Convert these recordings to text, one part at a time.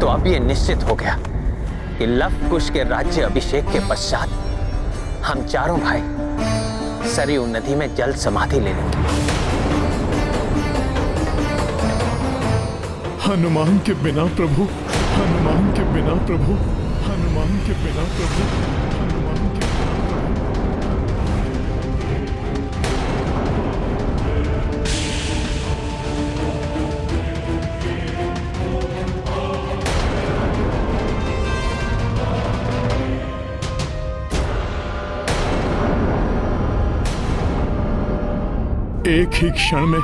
तो अब ये निश्चित हो गया कि लव कुश के राज्य अभिषेक के पश्चात हम चारों भाई सरयू नदी में जल समाधि ले लेंगे। हनुमान के बिना प्रभु, हनुमान के बिना प्रभु, हनुमान के बिना प्रभु, हनुमान के एक ही क्षण में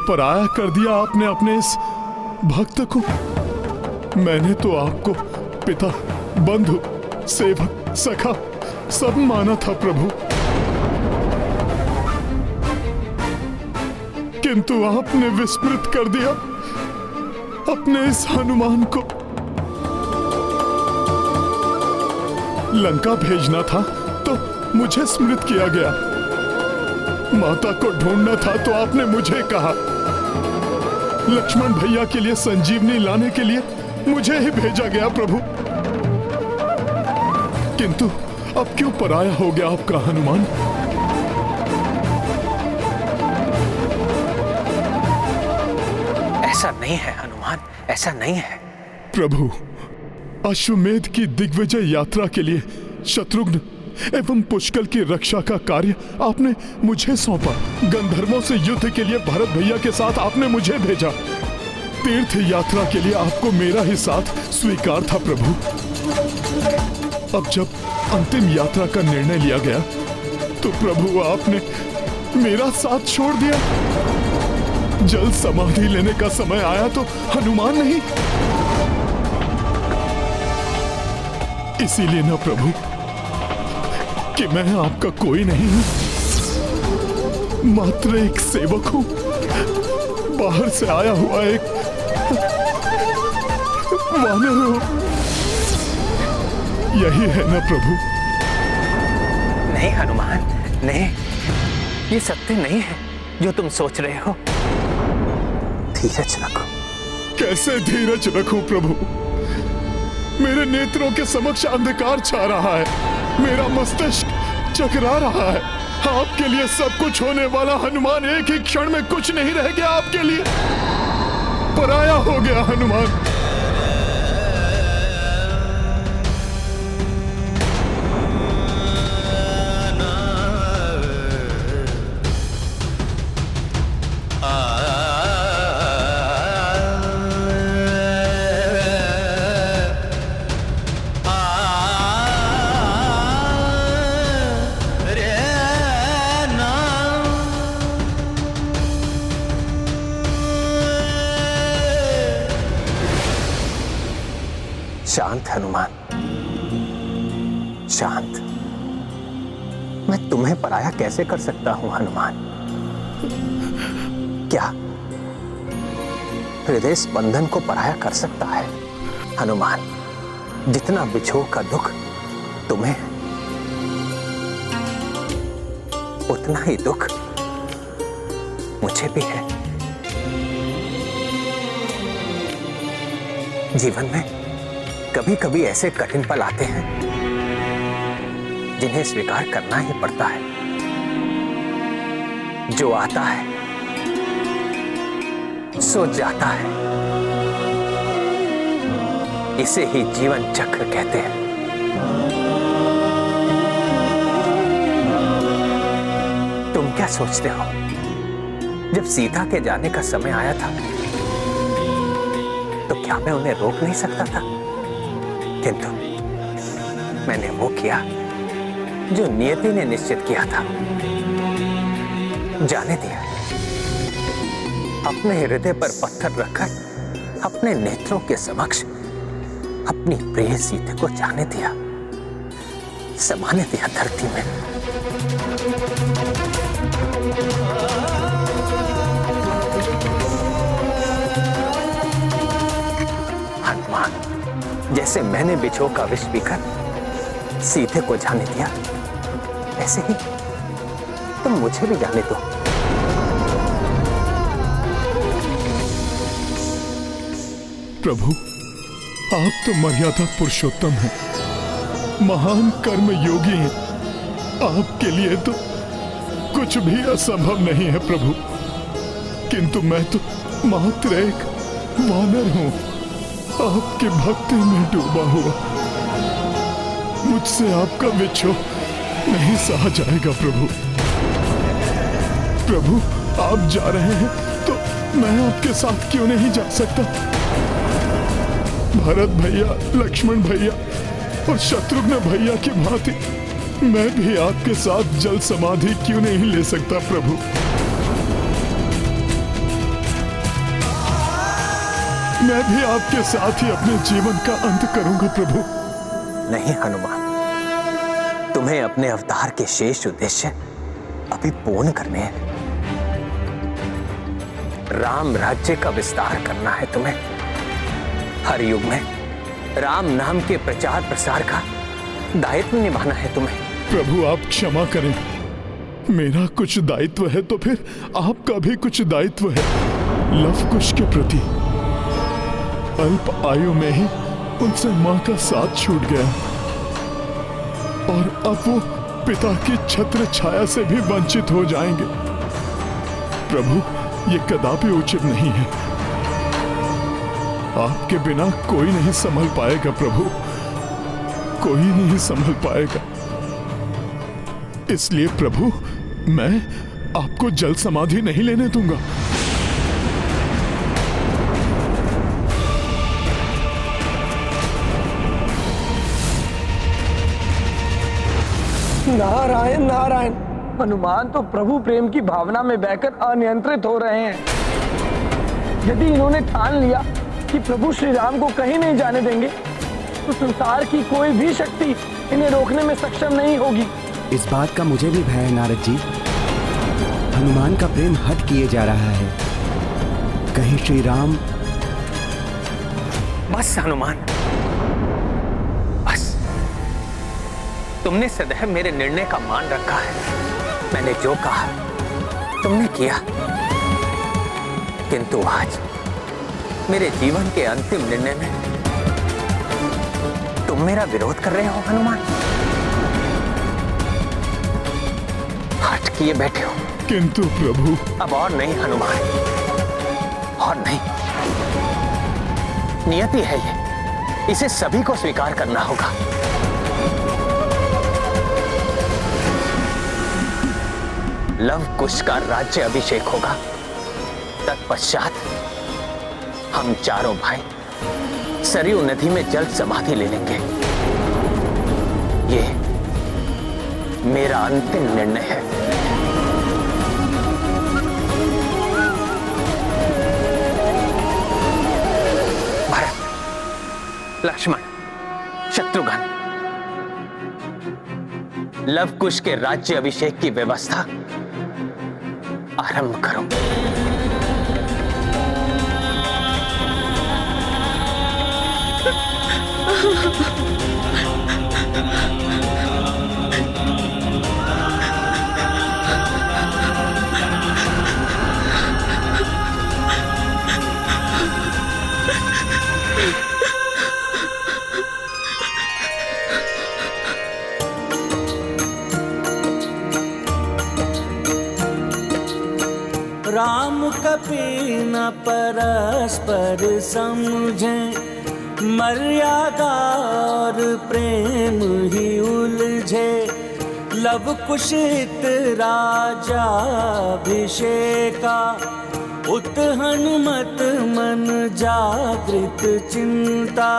पराया कर दिया आपने अपने इस भक्त को। मैंने तो आपको पिता, बंधु, सेवक, सखा सब माना था प्रभु, किंतु आपने विस्मृत कर दिया अपने इस हनुमान को। लंका भेजना था तो मुझे स्मृत किया गया, माता को ढूंढना था तो आपने मुझे कहा, लक्ष्मण भैया के लिए संजीवनी लाने के लिए मुझे ही भेजा गया प्रभु, किंतु अब क्यों पराया हो गया आपका हनुमान? ऐसा नहीं है हनुमान, ऐसा नहीं है प्रभु। अश्वमेध की दिग्विजय यात्रा के लिए शत्रुघ्न एवं पुष्कल की रक्षा का कार्य आपने मुझे सौंपा। गंधर्वों से युद्ध के लिए भरत भैया के साथ आपने मुझे भेजा। तीर्थ यात्रा के लिए आपको मेरा ही साथ स्वीकार था प्रभु। अब जब अंतिम यात्रा का निर्णय लिया गया तो प्रभु आपने मेरा साथ छोड़ दिया। जल समाधि लेने का समय आया तो हनुमान नहीं। इसीलिए ना प्रभु कि मैं आपका कोई नहीं हूं, मात्र एक सेवक हूं, बाहर से आया हुआ एक वानर हूं। यही है ना प्रभु? नहीं हनुमान, नहीं, ये सत्य नहीं है जो तुम सोच रहे हो। धीरज रखो। कैसे धीरज रखूं प्रभु? मेरे नेत्रों के समक्ष अंधकार छा रहा है, मेरा मस्तिष्क चकरा रहा है। आपके लिए सब कुछ होने वाला हनुमान एक ही क्षण में कुछ नहीं रह गया, आपके लिए पराया हो गया हनुमान। शांत हनुमान, शांत। मैं तुम्हें पराया कैसे कर सकता हूं हनुमान? क्या हृदय स्पंदन को पराया कर सकता है हनुमान? जितना बिछोह का दुख तुम्हें है, उतना ही दुख मुझे भी है। जीवन में कभी कभी ऐसे कठिन पल आते हैं जिन्हें स्वीकार करना ही पड़ता है। जो आता है सो जाता है, इसे ही जीवन चक्र कहते हैं। तुम क्या सोचते हो, जब सीता के जाने का समय आया था तो क्या मैं उन्हें रोक नहीं सकता था? किंतु मैंने वो किया जो नियति ने निश्चित किया था। जाने दिया, अपने हृदय पर पत्थर रखकर अपने नेत्रों के समक्ष अपनी प्रिय सीता को जाने दिया, समाने दिया धरती में। हनुमान, जैसे मैंने बिछोह का विष पीकर सीते को जाने दिया, ऐसे ही तुम मुझे भी जाने दो। प्रभु, आप तो मर्यादा पुरुषोत्तम हैं, महान कर्म योगी हैं। आपके लिए तो कुछ भी असंभव नहीं है प्रभु, किंतु मैं तो मात्र एक वानर हूं, आपके भक्ति में डूबा हुआ। मुझसे आपका विछोह नहीं सहा जाएगा प्रभु। प्रभु आप जा रहे हैं तो मैं आपके साथ क्यों नहीं जा सकता? भरत भैया, लक्ष्मण भैया और शत्रुघ्न भैया की भांति मैं भी आपके साथ जल समाधि क्यों नहीं ले सकता प्रभु? मैं भी आपके साथ ही अपने जीवन का अंत करूंगा प्रभु। नहीं हनुमान, तुम्हें अपने अवतार के शेष उद्देश्य अभी पूर्ण करने हैं। राम राज्य का विस्तार करना है तुम्हें। हर युग में राम नाम के प्रचार प्रसार का दायित्व निभाना है तुम्हें। प्रभु आप क्षमा करें, मेरा कुछ दायित्व है तो फिर आपका भी कुछ दायित्व है। लव कुश के प्रति अल्प आयु में ही उनसे मां का साथ छूट गया और अब वो पिता की छत्र छाया से भी वंचित हो जाएंगे। प्रभु ये कदापि उचित नहीं है। आपके बिना कोई नहीं संभल पाएगा प्रभु, कोई नहीं संभल पाएगा। इसलिए प्रभु मैं आपको जल समाधि नहीं लेने दूंगा। नारायण नारायण, हनुमान तो प्रभु प्रेम की भावना में बहकर अनियंत्रित हो रहे हैं। यदि इन्होंने ठान लिया कि प्रभु श्री राम को कहीं नहीं जाने देंगे तो संसार की कोई भी शक्ति इन्हें रोकने में सक्षम नहीं होगी। इस बात का मुझे भी भय है नारद जी। हनुमान का प्रेम हठ किए जा रहा है। कहीं श्री राम। बस हनुमान, बस। तुमने सदैव मेरे निर्णय का मान रखा है। मैंने जो कहा तुमने किया, किंतु आज मेरे जीवन के अंतिम निर्णय में तुम मेरा विरोध कर रहे हो हनुमान। हट किए बैठे हो। किंतु प्रभु। अब और नहीं हनुमान, और नहीं। नियति है ये, इसे सभी को स्वीकार करना होगा। लव कुश का राज्य अभिषेक होगा। तत्पश्चात हम चारों भाई सरयू नदी में जल समाधि ले लेंगे। ये मेरा अंतिम निर्णय है। भरत, लक्ष्मण, शत्रुघ्न, लव कुश के राज्य अभिषेक की व्यवस्था आरंभ करो। राम कपि न परस्पर समझे, मर्यादा और प्रेम ही उलझे। लव कुशित राजा अभिषेका, उत हनुमत मन जागृत चिंता।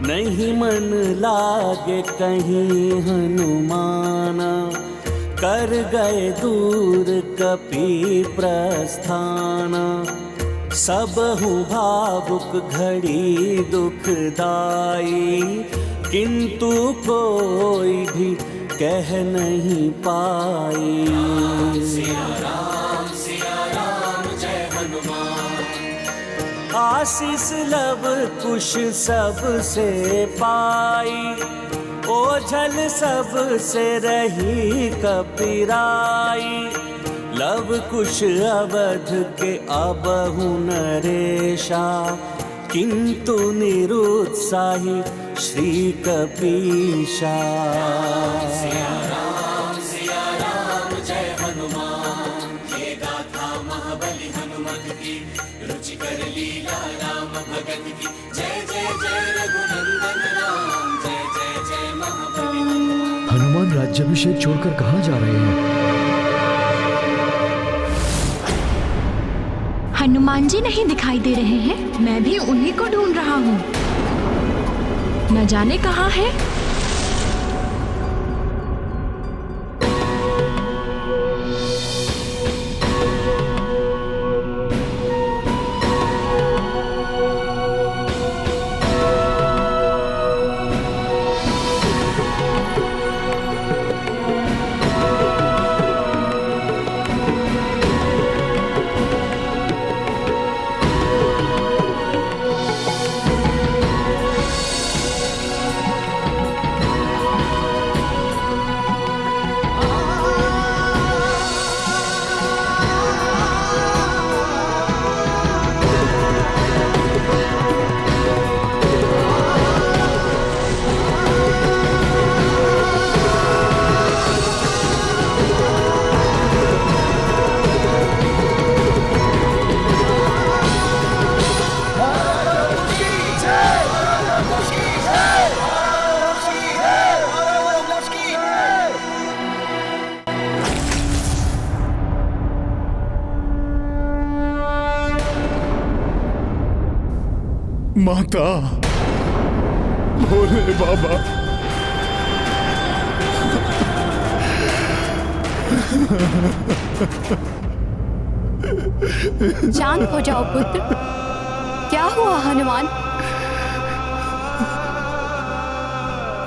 नहीं मन लागे कहीं हनुमाना, कर गए दूर कपि प्रस्थान। सबहु भावुक घड़ी दुखदाई, किंतु कोई भी कह नहीं पाई। सिया राम जय हनुमान। आशीष लव कुश सब से पाई, ओझल सब से रही कपिराई। लव कुश अवध के अबहु नरेशा, किंतु निरुत्साही श्री कपीशा। सिया राम जय हनुमान, ये गाथा महाबली हनुमत की, रुचिकर लीला राम भगत की। जय जय जय रघुनंदन राम, जय जय जय महाबली हनुमान। हनुमान राज्याभिषेक छोड़कर कहाँ जा रहे हैं? हनुमान जी नहीं दिखाई दे रहे हैं, मैं भी उन्हीं को ढूंढ रहा हूँ। न जाने कहाँ है। माता, भोले बाबा, शांत हो जाओ पुत्र। क्या हुआ हनुमान?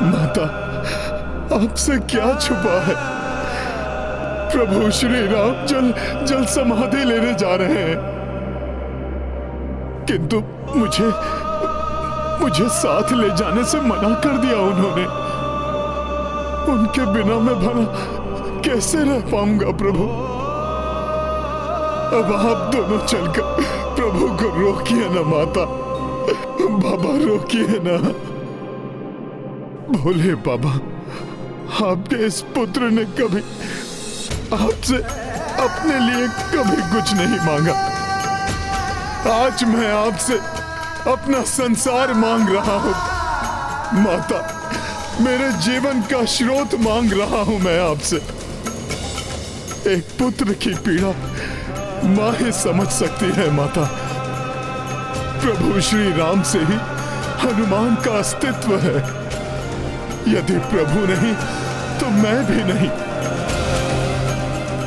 माता, आपसे क्या छुपा है? प्रभु श्री राम जल समाधि लेने जा रहे हैं, किंतु मुझे साथ ले जाने से मना कर दिया उन्होंने। उनके बिना मैं भला कैसे रह पाऊंगा प्रभु? अब आप दोनों चलकर प्रभु को रोकिए ना माता, बाबा रोकिए ना। भोले बाबा, आपके इस पुत्र ने कभी आपसे अपने लिए कभी कुछ नहीं मांगा। आज मैं आपसे अपना संसार मांग रहा हूं माता, मेरे जीवन का स्रोत मांग रहा हूं मैं आपसे। एक पुत्र की पीड़ा मां ही समझ सकती है माता। प्रभु श्री राम से ही हनुमान का अस्तित्व है। यदि प्रभु नहीं तो मैं भी नहीं।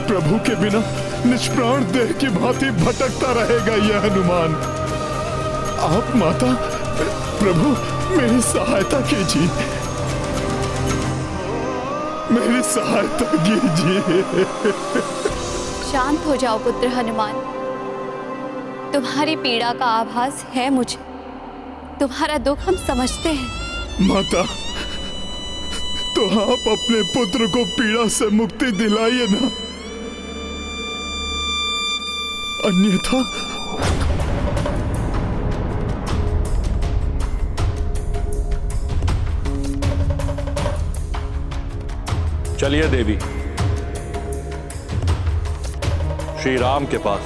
प्रभु के बिना निष्प्राण देह की भांति भटकता रहेगा यह हनुमान। आप माता, प्रभु मेरी सहायता कीजिए, मेरी सहायता कीजिए। शांत हो जाओ पुत्र हनुमान। तुम्हारी पीड़ा का आभास है मुझे, तुम्हारा दुख हम समझते हैं। माता, तो आप अपने पुत्र को पीड़ा से मुक्ति दिलाइए ना, अन्यथा चलिए देवी, श्री राम के पास।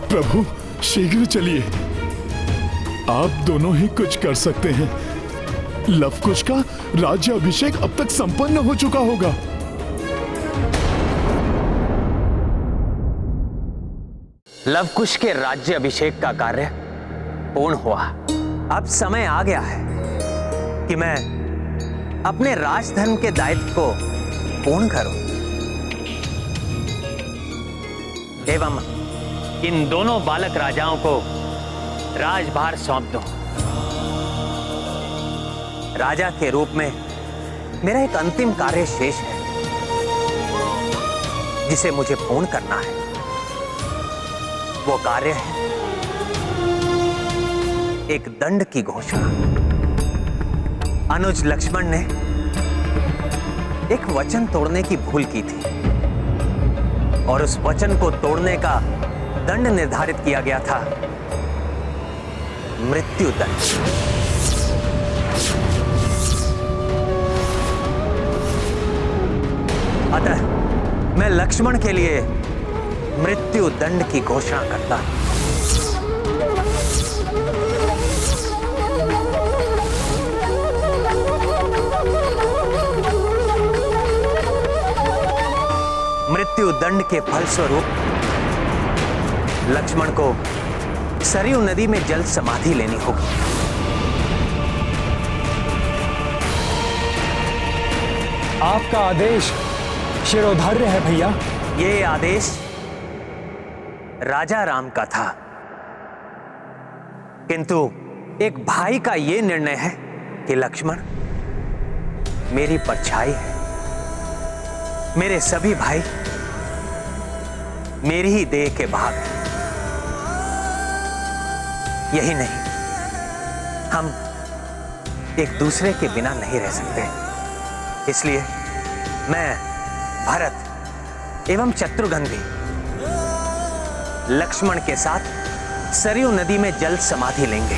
प्रभु शीघ्र चलिए, आप दोनों ही कुछ कर सकते हैं। लवकुश का राज्य अभिषेक अब तक संपन्न हो चुका होगा। लवकुश के राज्य अभिषेक का कार्य पूर्ण हुआ। अब समय आ गया है कि मैं अपने राजधर्म के दायित्व को पूर्ण करूं एवं इन दोनों बालक राजाओं को राजभार सौंप दूं। राजा के रूप में मेरा एक अंतिम कार्य शेष है जिसे मुझे पूर्ण करना है। वो कार्य है एक दंड की घोषणा। अनुज लक्ष्मण ने एक वचन तोड़ने की भूल की थी और उस वचन को तोड़ने का दंड निर्धारित किया गया था, मृत्यु दंड। अतः मैं लक्ष्मण के लिए मृत्यु दंड की घोषणा करता हूं। मृत्यु दंड के फलस्वरूप लक्ष्मण को सरयू नदी में जल समाधि लेनी होगी। आपका आदेश शिरोधार्य है भैया। ये आदेश राजा राम का था, किंतु एक भाई का यह निर्णय है कि लक्ष्मण मेरी परछाई है। मेरे सभी भाई मेरी ही देह के भाग हैं। यही नहीं, हम एक दूसरे के बिना नहीं रह सकते। इसलिए मैं, भरत एवं शत्रुघ्न भी लक्ष्मण के साथ सरयू नदी में जल समाधि लेंगे।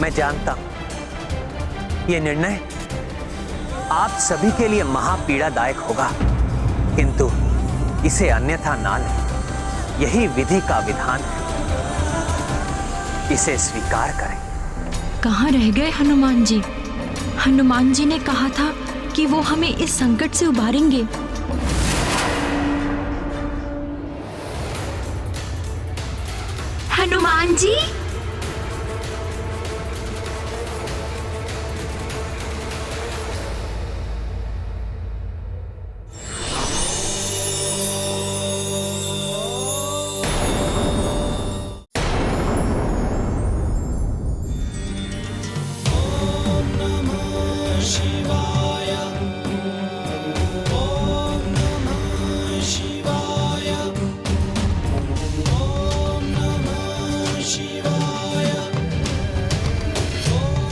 मैं जानता हूं यह निर्णय आप सभी के लिए महापीड़ादायक होगा, किंतु इसे अन्यथा ना लें। यही विधि का विधान है, इसे स्वीकार करें। कहाँ रह गए हनुमान जी? हनुमान जी ने कहा था कि वो हमें इस संकट से उबारेंगे। हनुमान जी,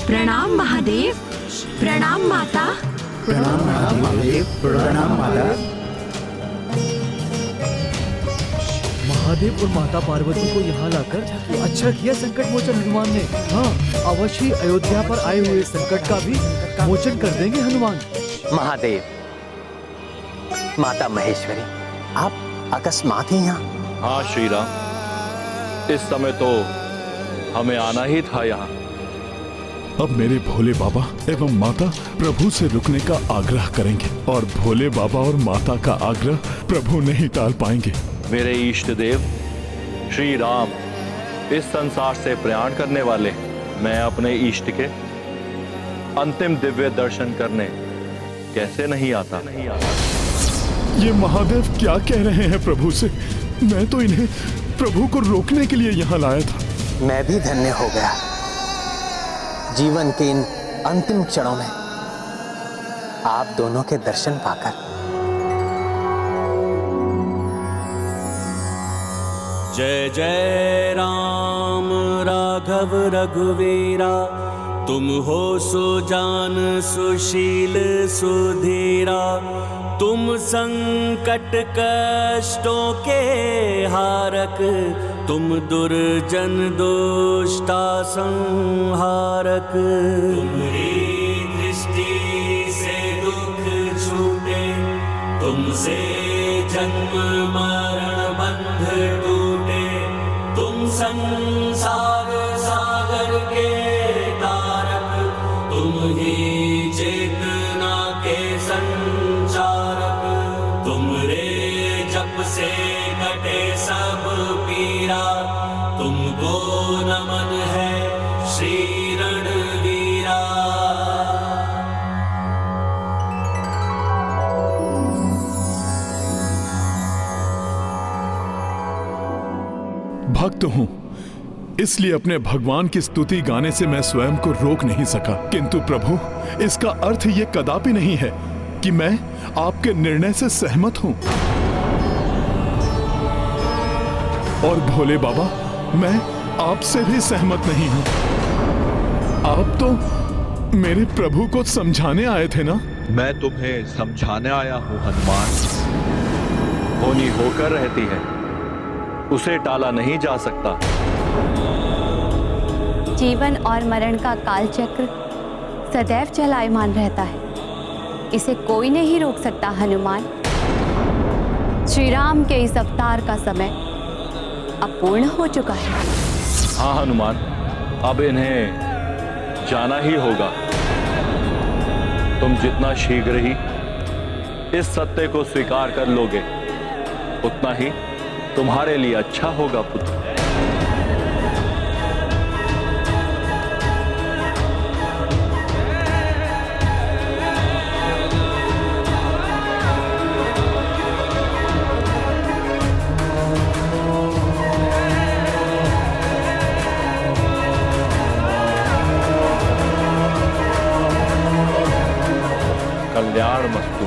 प्रणाम महादेव, प्रणाम माता। प्रणाम महादेव, प्रणाम माता। महादेव और माता पार्वती को यहाँ लाकर अच्छा किया संकट मोचन हनुमान ने। हाँ, अवश्य अयोध्या पर आए हुए संकट का भी मोचन कर देंगे हनुमान। महादेव, माता महेश्वरी, आप अकस्मात ही यहाँ? हाँ श्री राम, इस समय तो हमें आना ही था यहाँ। अब मेरे भोले बाबा एवं माता प्रभु से रुकने का आग्रह करेंगे और भोले बाबा और माता का आग्रह प्रभु नहीं टाल पाएंगे। मेरे इष्ट देव श्री राम इस संसार से प्रयाण करने वाले, मैं अपने इष्ट के अंतिम दिव्य दर्शन करने कैसे नहीं आता। ये महादेव क्या कह रहे हैं प्रभु से? मैं तो इन्हें प्रभु को रोकने के लिए यहाँ लाया था। मैं भी धन्य हो गया जीवन के इन अंतिम क्षणों में आप दोनों के दर्शन पाकर। जय जय राम राघव रघुवीरा, तुम हो सुजान सुशील सुधीरा। तुम संकट कष्टों के हारक, तुम दुर्जन दुष्टा संहारक। तुम्हारी दृष्टि से दुख छूटे, तुमसे जन्म मरण बंध टूटे। तुम संसार सागर के तारक, तुम ही चेतना के संचारक। तुमरे जप से कटे सब पीरा, तुमको नमन है श्री रणवीरा। भक्त हूँ, इसलिए अपने भगवान की स्तुति गाने से मैं स्वयं को रोक नहीं सका। किंतु प्रभु, इसका अर्थ ये कदापि नहीं है कि मैं आपके निर्णय से सहमत हूँ। और भोले बाबा, मैं आपसे भी सहमत नहीं हूं। आप तो मेरे प्रभु को समझाने आए थे ना? मैं तुम्हें समझाने आया हूं हनुमान। होनी होकर रहती है, उसे टाला नहीं जा सकता। जीवन और मरण का काल चक्र सदैव चलायमान रहता है, इसे कोई नहीं रोक सकता हनुमान। श्री राम के इस अवतार का समय अब पूर्ण हो चुका है। हाँ हनुमान, अब इन्हें जाना ही होगा। तुम जितना शीघ्र ही इस सत्य को स्वीकार कर लोगे, उतना ही तुम्हारे लिए अच्छा होगा पुत्र। कल्याण मस्तु।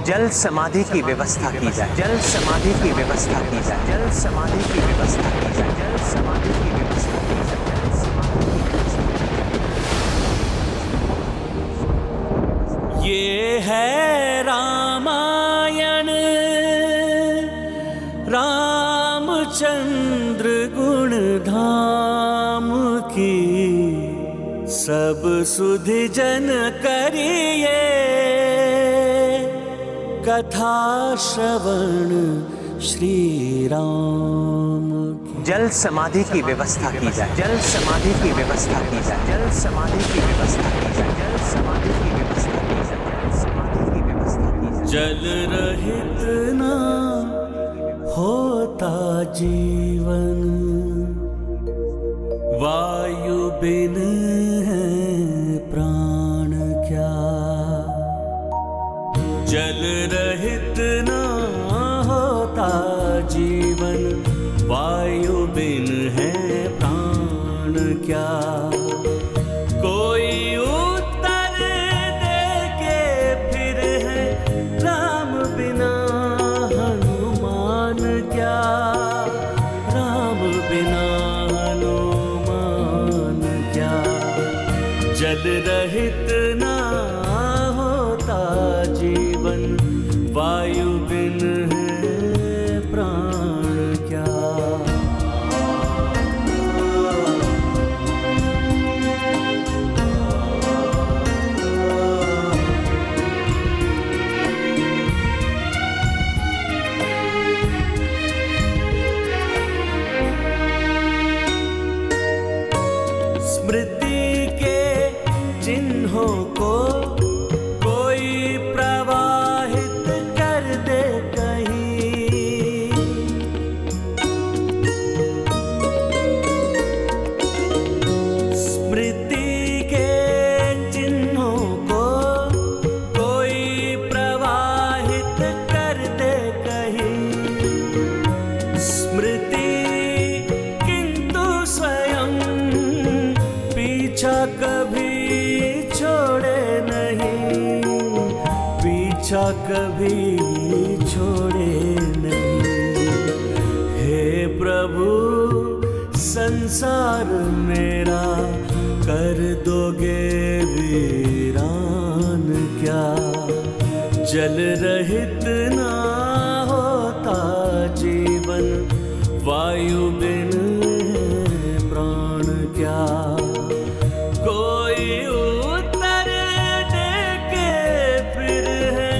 जल समाधि की व्यवस्था की जाए, जल समाधि की व्यवस्था की जाए, जल समाधि की व्यवस्था की जाए, जल समाधि की व्यवस्था की जाए, जल समाधि। ये है रामायण, रामचंद्र गुण धाम की, सब सुधि जन करिए कथा श्रवण श्री राम की। जल समाधि की व्यवस्था की जाए, जल समाधि की व्यवस्था की जाए, जल समाधि की व्यवस्था की जाए, जल समाधि की व्यवस्था की जाए, जल समाधि की व्यवस्था की जाए। जल रहित ना होता जीवन, वायु बिन है प्राण क्या। जल रहित ना होता जीवन, वायु बिन है प्राण क्या। कोई उत्तर दे के फिर है, राम बिना हनुमान क्या। राम बिना हनुमान क्या। जल रहित ना होता जीवन, वायु बिन है प्राण क्या। स्मृति के चिन्हों को कोई प्रवाहित कर दे कहीं। स्मृति के चिन्हों को कोई प्रवाहित कर दे कहीं। स्मृति किंतु स्वयं पीछा कभी छोड़े नहीं, पीछा कभी छोड़े नहीं। हे प्रभु संसार मेरा कर दोगे वीरान क्या। जल रहित ना होता जीवन, वायु बिन है प्राण क्या। कोई उत्तर दे के फिर है,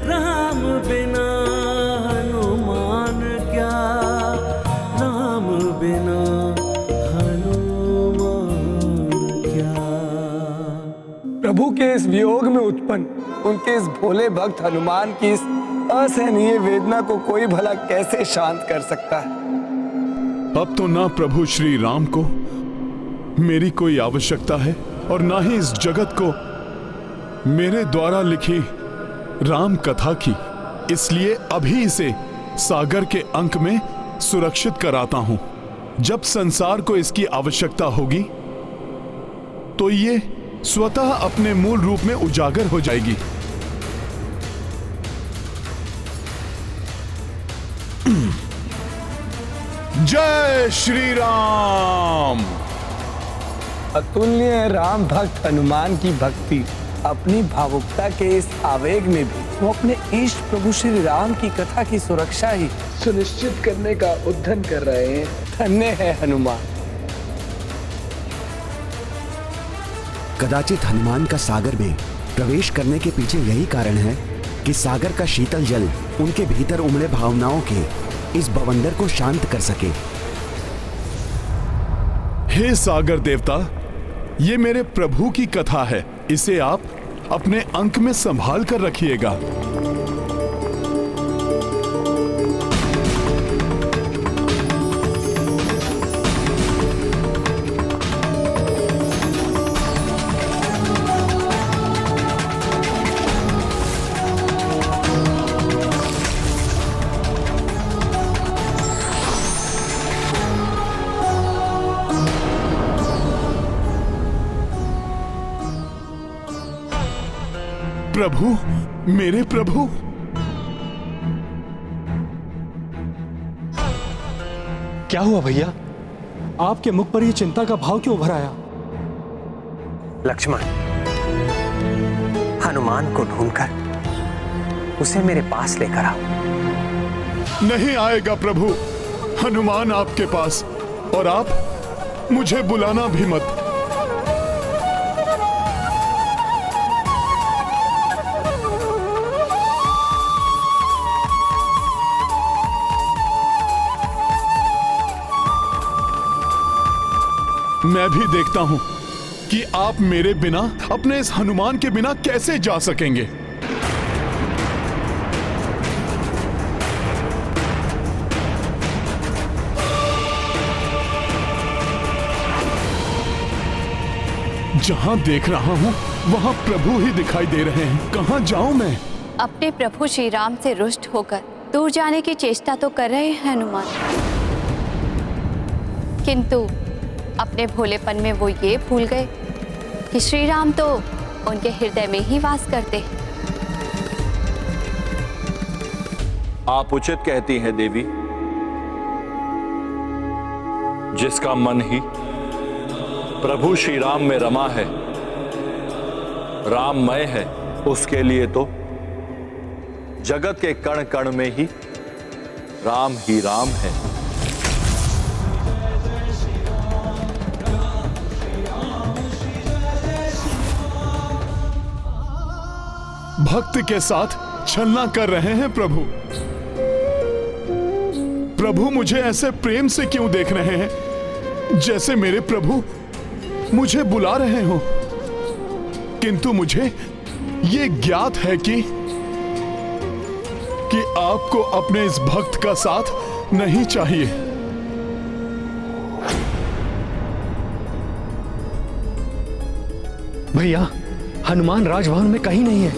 राम बिना हनुमान क्या। राम बिना हनुमान क्या। प्रभु के इस वियोग में उत्पन्न उनके इस भोले भक्त हनुमान की इस असहनीय वेदना को कोई भला कैसे शांत कर सकता है। अब तो ना प्रभु श्री राम को मेरी कोई आवश्यकता है, और ना ही इस जगत को मेरे द्वारा लिखी राम कथा की। इसलिए अभी इसे सागर के अंक में सुरक्षित कराता हूं। जब संसार को इसकी आवश्यकता होगी तो ये स्वतः अपने मूल रूप में उजागर हो जाएगी। जय श्री राम। अतुल्य राम भक्त हनुमान की भक्ति, अपनी भावुकता के इस आवेग में भी वो अपने इष्ट प्रभु श्री राम की कथा की सुरक्षा ही सुनिश्चित करने का उद्यम कर रहे हैं। धन्य है हनुमान। कदाचित हनुमान का सागर में प्रवेश करने के पीछे यही कारण है कि सागर का शीतल जल उनके भीतर उमड़े भावनाओं के इस बवंडर को शांत कर सके। हे सागर देवता, ये मेरे प्रभु की कथा है, इसे आप अपने अंक में संभाल कर रखिएगा। प्रभु, मेरे प्रभु, क्या हुआ भैया? आपके मुख पर ये चिंता का भाव क्यों उभर आया? लक्ष्मण, हनुमान को ढूंढकर उसे मेरे पास लेकर आओ। नहीं आएगा प्रभु हनुमान आपके पास, और आप मुझे बुलाना भी मत। मैं भी देखता हूं कि आप मेरे बिना, अपने इस हनुमान के बिना कैसे जा सकेंगे। जहां देख रहा हूं वहां प्रभु ही दिखाई दे रहे हैं। कहां जाऊं मैं? अपने प्रभु श्री राम से रुष्ट होकर दूर जाने की चेष्टा तो कर रहे हैं हनुमान, किंतु अपने भोलेपन में वो ये भूल गए कि श्री राम तो उनके हृदय में ही वास करते हैं। आप उचित कहती हैं देवी। जिसका मन ही प्रभु श्री राम में रमा है, राममय है, उसके लिए तो जगत के कण कण में ही राम है। भक्त के साथ छलना कर रहे हैं प्रभु। प्रभु मुझे ऐसे प्रेम से क्यों देख रहे हैं, जैसे मेरे प्रभु मुझे बुला रहे हो। किंतु मुझे ये ज्ञात है कि आपको अपने इस भक्त का साथ नहीं चाहिए। भैया, हनुमान राजभवन में कहीं नहीं है।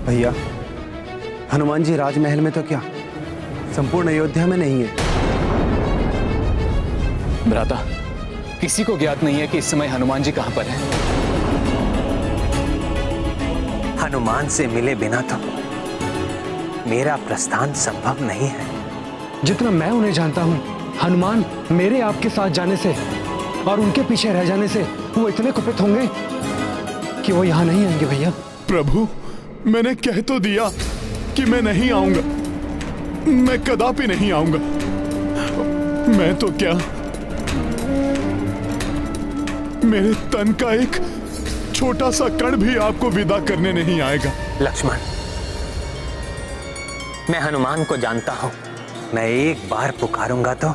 भैया, हनुमान जी राजमहल में तो क्या, संपूर्ण अयोध्या में नहीं है। भ्राता, किसी को ज्ञात नहीं है कि इस समय हनुमान जी कहां पर हैं। हनुमान से मिले बिना तो मेरा प्रस्थान संभव नहीं है। जितना मैं उन्हें जानता हूं, हनुमान मेरे आपके साथ जाने से और उनके पीछे रह जाने से वो इतने कुपित होंगे कि वो यहां नहीं आएंगे। भैया, प्रभु, मैंने कह तो दिया कि मैं नहीं आऊंगा, मैं कदापि नहीं आऊंगा। मैं तो क्या, मेरे तन का एक छोटा सा कण भी आपको विदा करने नहीं आएगा। लक्ष्मण, मैं हनुमान को जानता हूं। मैं एक बार पुकारूंगा तो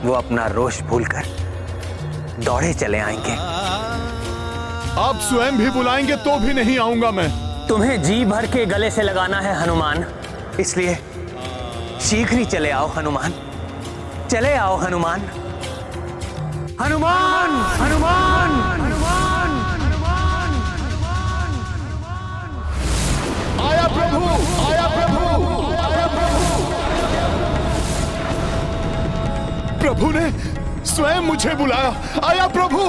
वो अपना रोष भूलकर दौड़े चले आएंगे। आप स्वयं भी बुलाएंगे तो भी नहीं आऊंगा मैं। तुम्हें जी भर के गले से लगाना है हनुमान, इसलिए शीघ्र ही चले आओ हनुमान। चले आओ हनुमान। हनुमान, हनुमान, हनुमान, हनुमान, हनुमान। आया प्रभु, आया प्रभु, आया प्रभु। प्रभु ने स्वयं मुझे बुलाया। आया प्रभु।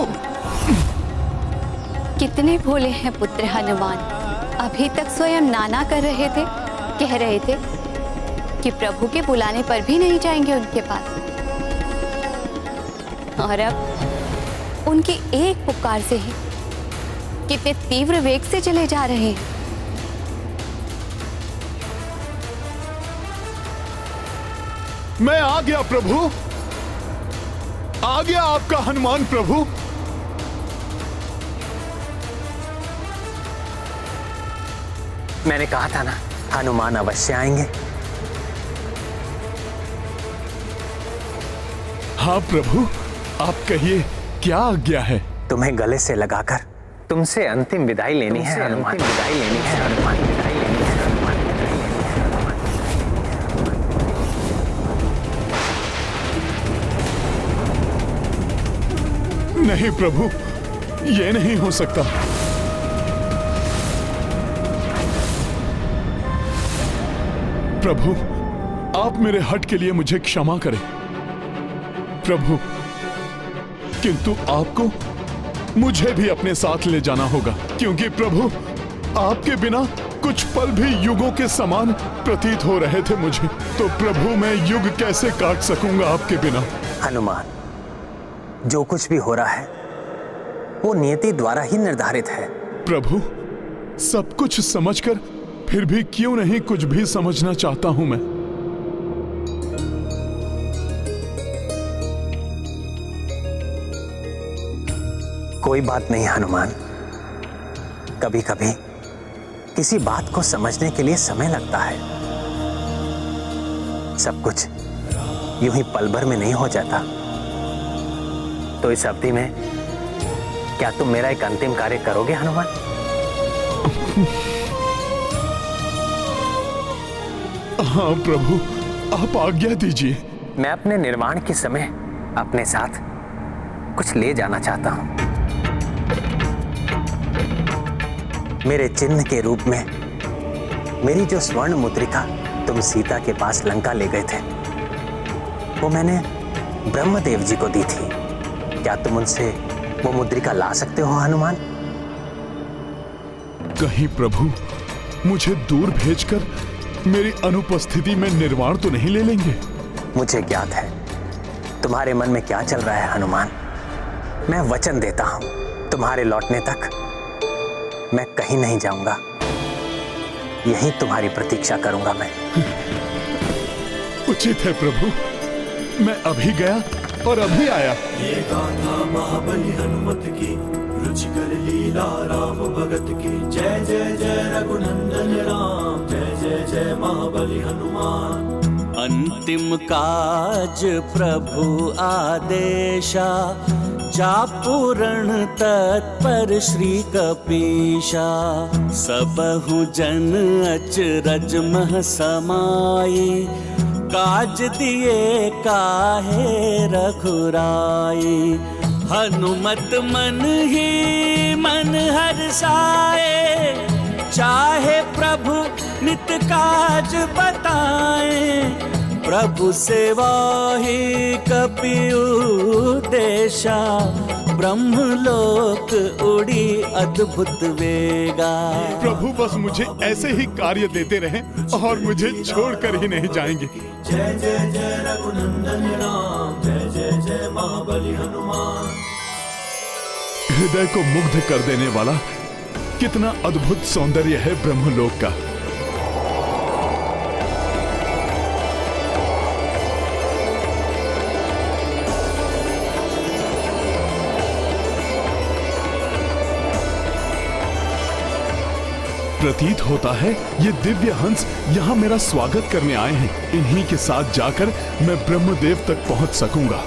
कितने भोले हैं पुत्र हनुमान। अभी तक स्वयं नाना कर रहे थे कह रहे थे कि प्रभु के बुलाने पर भी नहीं जाएंगे उनके पास, और अब उनकी एक पुकार से ही कितने तीव्र वेग से चले जा रहे हैं। मैं आ गया प्रभु, आ गया आपका हनुमान प्रभु। मैंने कहा था ना, हनुमान अवश्य आएंगे। हाँ प्रभु, आप कहिए क्या आज्ञा है? तुम्हें गले से लगाकर तुमसे अंतिम विदाई लेनी है हनुमान, विदाई लेनी है हनुमान, विदाई लेनी है हनुमान, विदाई लेनी है हनुमान। नहीं प्रभु, ये नहीं हो सकता। प्रभु, आप मेरे हठ के लिए मुझे क्षमा करें प्रभु, किंतु आपको मुझे भी अपने साथ ले जाना होगा, क्योंकि प्रभु आपके बिना कुछ पल भी युगों के समान प्रतीत हो रहे थे मुझे। तो प्रभु मैं युग कैसे काट सकूंगा आपके बिना? हनुमान, जो कुछ भी हो रहा है वो नियति द्वारा ही निर्धारित है। प्रभु, सब कुछ समझकर फिर भी क्यों नहीं कुछ भी समझना चाहता हूं मैं। कोई बात नहीं हनुमान, कभी कभी किसी बात को समझने के लिए समय लगता है। सब कुछ यूं ही पल भर में नहीं हो जाता। तो इस अवधि में क्या तुम मेरा एक अंतिम कार्य करोगे हनुमान? हाँ प्रभु, आप आज्ञा दीजिए। मैं अपने निर्वाण के समय अपने साथ कुछ ले जाना चाहता हूं। मेरे चिन्ह के रूप में मेरी जो स्वर्ण मुद्रिका तुम सीता के पास लंका ले गए थे, वो मैंने ब्रह्मदेव जी को दी थी। क्या तुम उनसे वो मुद्रिका ला सकते हो हनुमान? कहीं प्रभु मुझे दूर भेजकर मेरी अनुपस्थिति में निर्वाण तो नहीं ले लेंगे? मुझे ज्ञात है तुम्हारे मन में क्या चल रहा है हनुमान। मैं वचन देता हूं, तुम्हारे लौटने तक मैं कहीं नहीं जाऊंगा, यहीं तुम्हारी प्रतीक्षा करूंगा मैं। उचित है प्रभु, मैं अभी गया और अभी आया। ये गाथा महाबली हनुमत की, रुचिकर लीला राम भगत की। जय जय जय रघुनंदन राम, जय जय जय महाबली हनुमान। अंतिम काज प्रभु आदेशा, जा पूर्ण तत्पर श्री कपीशा। सबहु जन अचरज मह समाई, काज दिए काहे रघुराई। हनुमत मन ही मन हर्षाए, चाहे प्रभु नित काज बताए। प्रभु सेवा ही कपियु देशा, ब्रह्मलोक उड़ी अद्भुत वेगा। प्रभु बस मुझे ऐसे ही कार्य देते रहें और मुझे छोड़कर ही नहीं जाएंगे। जय जय जय रघुनंदन राम, जय जय जय महाबली हनुमान। हृदय को मुग्ध कर देने वाला कितना अद्भुत सौंदर्य है ब्रह्मलोक का। प्रतीत होता है ये दिव्य हंस यहाँ मेरा स्वागत करने आए हैं। इन्हीं के साथ जाकर मैं ब्रह्मदेव तक पहुँच सकूंगा।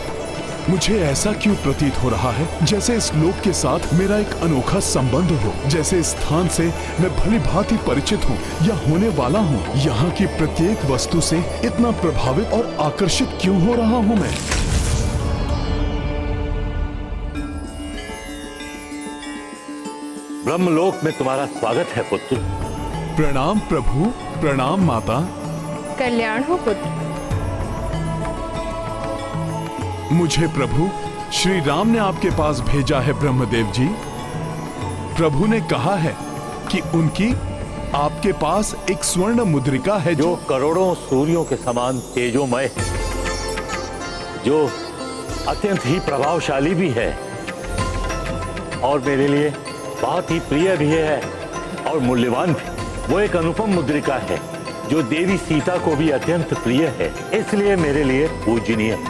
मुझे ऐसा क्यों प्रतीत हो रहा है जैसे इस लोक के साथ मेरा एक अनोखा संबंध हो, जैसे इस स्थान से मैं भली भांति परिचित हूँ या होने वाला हूँ। यहाँ की प्रत्येक वस्तु से इतना प्रभावित और आकर्षित क्यों हो रहा हूँ मैं? ब्रह्मलोक में तुम्हारा स्वागत है पुत्र। प्रणाम प्रभु, प्रणाम माता। कल्याण हो पुत्र। मुझे प्रभु श्री राम ने आपके पास भेजा है ब्रह्मदेव जी। प्रभु ने कहा है कि उनकी आपके पास एक स्वर्ण मुद्रिका है जो करोड़ों सूर्यों के समान तेजोमय है, जो अत्यंत ही प्रभावशाली भी है और मेरे लिए बहुत ही प्रिय भी है और मूल्यवान भी। वो एक अनुपम मुद्रिका है जो देवी सीता को भी अत्यंत प्रिय है, इसलिए मेरे लिए पूजनीय है।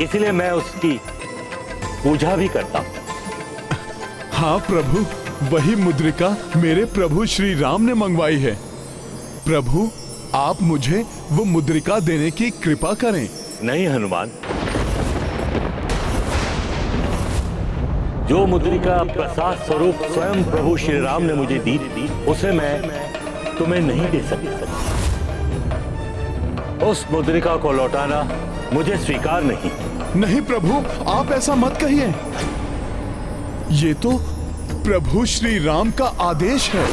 इसलिए मैं उसकी पूजा भी करता हूं। हाँ प्रभु, वही मुद्रिका मेरे प्रभु श्री राम ने मंगवाई है। प्रभु, आप मुझे वो मुद्रिका देने की कृपा करें। नहीं हनुमान, जो मुद्रिका प्रसाद स्वरूप स्वयं प्रभु श्री राम ने मुझे दी उसे मैं तुम्हें नहीं दे सकता। उस मुद्रिका को लौटाना मुझे स्वीकार नहीं। नहीं प्रभु, आप ऐसा मत कहिए। ये तो प्रभु श्री राम का आदेश है।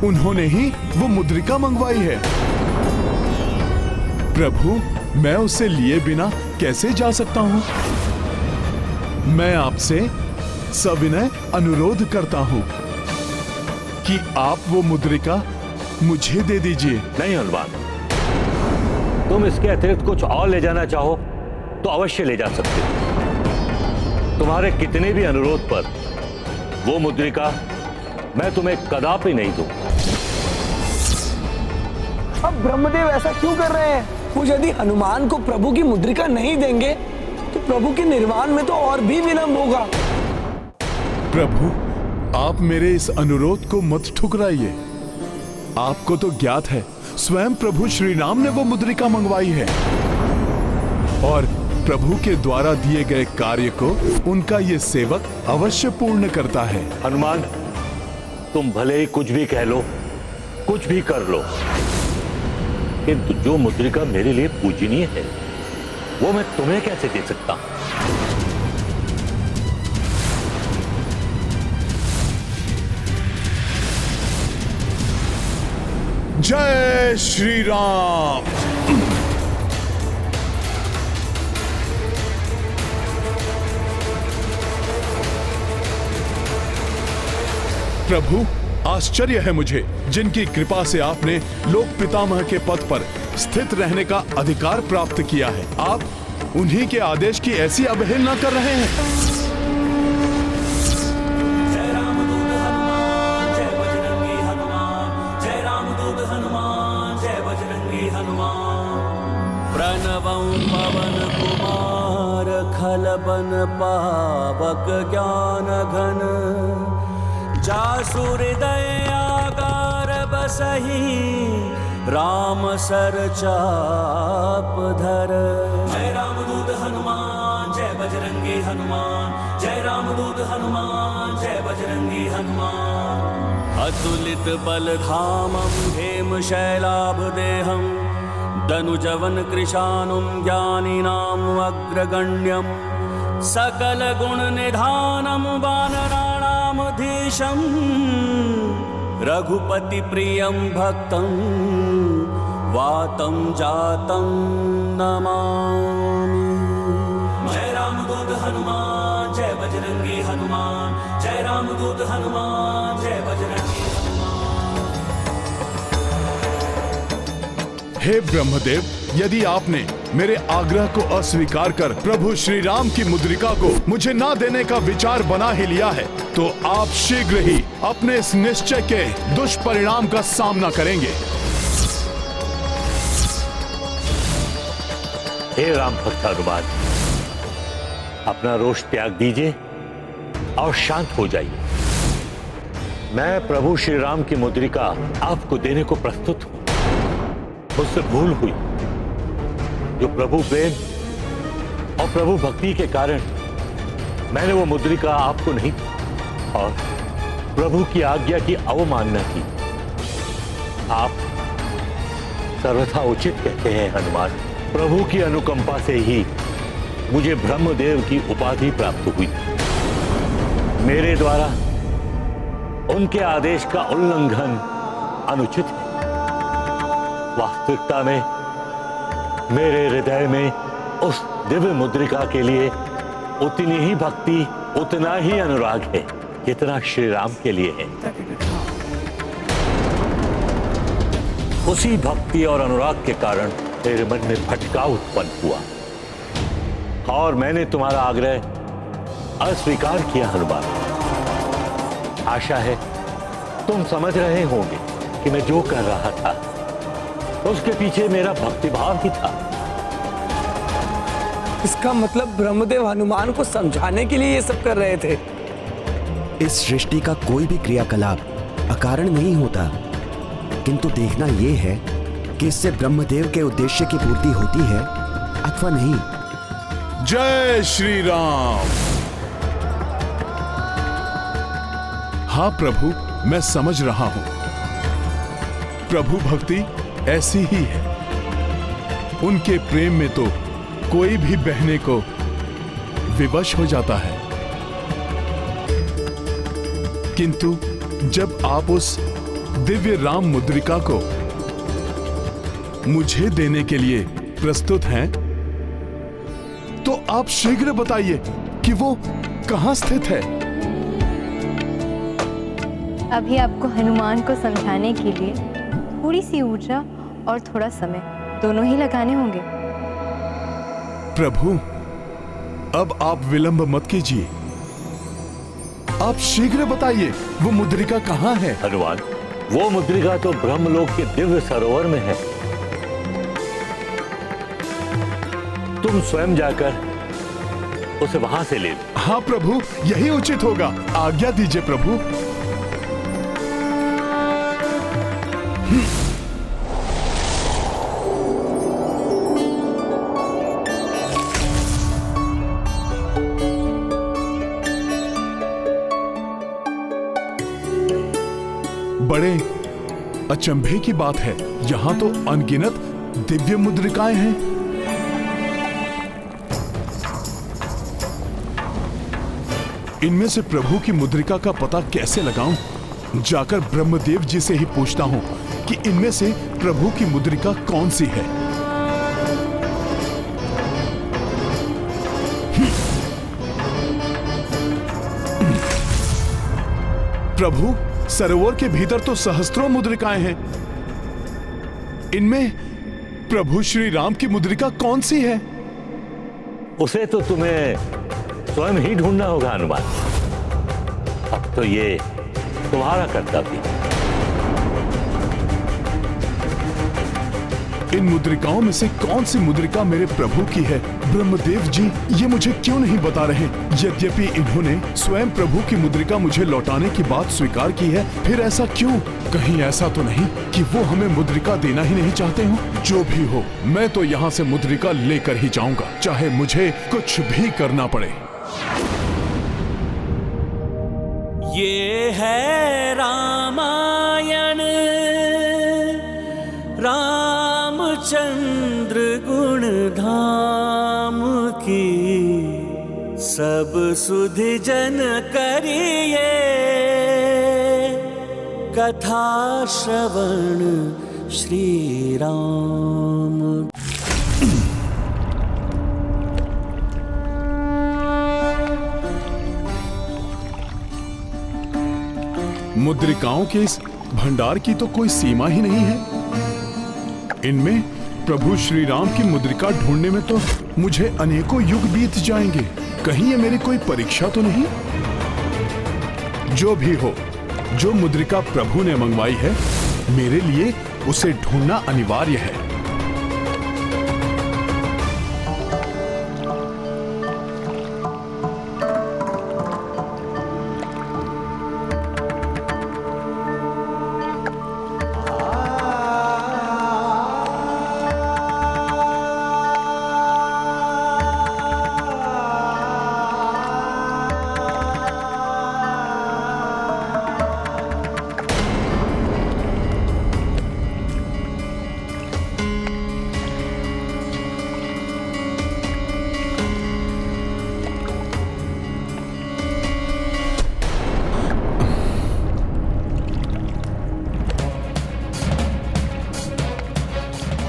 उन्होंने ही वो मुद्रिका मंगवाई है। प्रभु, मैं उसे लिए बिना कैसे जा सकता हूं? मैं आपसे सविनय अनुरोध करता हूं कि आप वो मुद्रिका मुझे दे दीजिए। नहीं हनुमान, तुम इसके अतिरिक्त कुछ और ले जाना चाहो तो अवश्य ले जा सकते हो। तुम्हारे कितने भी अनुरोध पर वो मुद्रिका मैं तुम्हें कदापि नहीं दूं। अब ब्रह्मदेव ऐसा क्यों कर रहे हैं? वो यदि हनुमान को प्रभु की मुद्रिका नहीं देंगे तो प्रभु के निर्वाण में तो और भी विलंब होगा। प्रभु, आप मेरे इस अनुरोध को मत ठुकराइए। आपको तो ज्ञात है, स्वयं प्रभु श्री राम ने वो मुद्रिका मंगवाई है और प्रभु के द्वारा दिए गए कार्य को उनका ये सेवक अवश्य पूर्ण करता है। हनुमान, तुम भले ही कुछ भी कह लो, कुछ भी कर लो, किंतु जो मुद्रिका मेरे लिए पूजनीय है वो मैं तुम्हें कैसे दे सकता हूं? जय श्री राम। प्रभु, आश्चर्य है मुझे जिनकी कृपा से आपने लोक पितामह के पद पर स्थित रहने का अधिकार प्राप्त किया है। आप उन्हीं के आदेश की ऐसी अवहेलना कर रहे हैं। जय रामदूत हनुमान, जय बजरंगी हनुमान, जय रामदूत हनुमान, जय बजरंगी हनुमान। प्रणवं पवन कुमार खलबन पावक ज्ञान घन, जासु हृदय आगार बसहि राम सर चाप धर। जय रामदूत हनुमान, जय बजरंगी हनुमान, जय रामदूत हनुमान, जय बजरंगी हनुमान। अतुलित बल धामं हेम शैलाभ देहं, दनुजवन कृशानुं ज्ञानिनां अग्रगण्यं, सकल गुण निधानं वानराणामधीशं, रघुपति प्रियं भक्तं वातं जातं नमामि। जय रामदूत हनुमान, जय बजरंगी हनुमान, जय रामदूत हनुमान, जय बजरंगी हनुमान। हे ब्रह्मदेव, यदि आपने मेरे आग्रह को अस्वीकार कर प्रभु श्री राम की मुद्रिका को मुझे ना देने का विचार बना ही लिया है तो आप शीघ्र ही अपने इस निश्चय के दुष्परिणाम का सामना करेंगे। हे राम भक्त हनुमान, अपना रोष त्याग दीजिए और शांत हो जाइए। मैं प्रभु श्री राम की मुद्रिका आपको देने को प्रस्तुत हूं। मुझसे भूल हुई, जो प्रभु प्रेम और प्रभु भक्ति के कारण मैंने वो मुद्रिका आपको नहीं और प्रभु की आज्ञा की अवमानना की। आप सर्वथा उचित कहते हैं हनुमान। प्रभु की अनुकंपा से ही मुझे ब्रह्मदेव की उपाधि प्राप्त हुई। मेरे द्वारा उनके आदेश का उल्लंघन अनुचित है। वास्तविकता में मेरे हृदय में उस दिव्य मुद्रिका के लिए उतनी ही भक्ति, उतना ही अनुराग है जितना श्री राम के लिए है। उसी भक्ति और अनुराग के कारण तेरे मन में भटकाव उत्पन्न हुआ और मैंने तुम्हारा आग्रह अस्वीकार किया हनुमान। आशा है तुम समझ रहे होंगे कि मैं जो कर रहा था उसके पीछे मेरा भक्तिभाव ही था। इसका मतलब ब्रह्मदेव हनुमान को समझाने के लिए ये सब कर रहे थे। इस सृष्टि का कोई भी क्रियाकलाप अकारण नहीं होता, किंतु देखना यह है कि इससे ब्रह्मदेव के उद्देश्य की पूर्ति होती है अथवा नहीं। जय श्री राम। हाँ प्रभु, मैं समझ रहा हूं। प्रभु भक्ति ऐसी ही है। उनके प्रेम में तो कोई भी बहने को विवश हो जाता है, किंतु जब आप उस दिव्य राम मुद्रिका को मुझे देने के लिए प्रस्तुत हैं, तो आप शीघ्र बताइए कि वो कहां स्थित है। अभी आपको हनुमान को समझाने के लिए थोड़ी सी ऊर्जा और थोड़ा समय दोनों ही लगाने होंगे। प्रभु, अब आप विलंब मत कीजिए। आप शीघ्र बताइए वो मुद्रिका कहां है। हनुमान, वो मुद्रिका तो ब्रह्मलोक के दिव्य सरोवर में है। तुम स्वयं जाकर उसे वहां से ले लो। हाँ प्रभु, यही उचित होगा। आज्ञा दीजिए प्रभु। बड़े अचंभे की बात है, यहां तो अनगिनत दिव्य मुद्रिकाएं हैं। इनमें से प्रभु की मुद्रिका का पता कैसे लगाऊं? जाकर ब्रह्मदेव जी से ही पूछता हूं कि इनमें से प्रभु की मुद्रिका कौन सी है। प्रभु, सरोवर के भीतर तो सहस्त्रों मुद्रिकाएं हैं। इनमें प्रभु श्री राम की मुद्रिका कौन सी है? उसे तो तुम्हें स्वयं ही ढूंढना होगा हनुमान। अब तो ये तुम्हारा कर्तव्य। इन मुद्रिकाओं में से कौन सी मुद्रिका मेरे प्रभु की है? ब्रह्मदेव जी ये मुझे क्यों नहीं बता रहे? यद्यपि इन्होंने स्वयं प्रभु की मुद्रिका मुझे लौटाने की बात स्वीकार की है, फिर ऐसा क्यों? कहीं ऐसा तो नहीं कि वो हमें मुद्रिका देना ही नहीं चाहते हो? जो भी हो, मैं तो यहाँ से मुद्रिका लेकर ही जाऊंगा, चाहे मुझे कुछ भी करना पड़े। ये है रामायण, रामचंद्र गुण धाम की, सब सुधि जन करिए कथा श्रवण श्री राम। मुद्रिकाओं के इस भंडार की तो कोई सीमा ही नहीं है। इनमें प्रभु श्री राम की मुद्रिका ढूंढने में तो मुझे अनेकों युग बीत जाएंगे। कहीं ये मेरी कोई परीक्षा तो नहीं? जो भी हो, जो मुद्रिका प्रभु ने मंगवाई है, मेरे लिए उसे ढूंढना अनिवार्य है।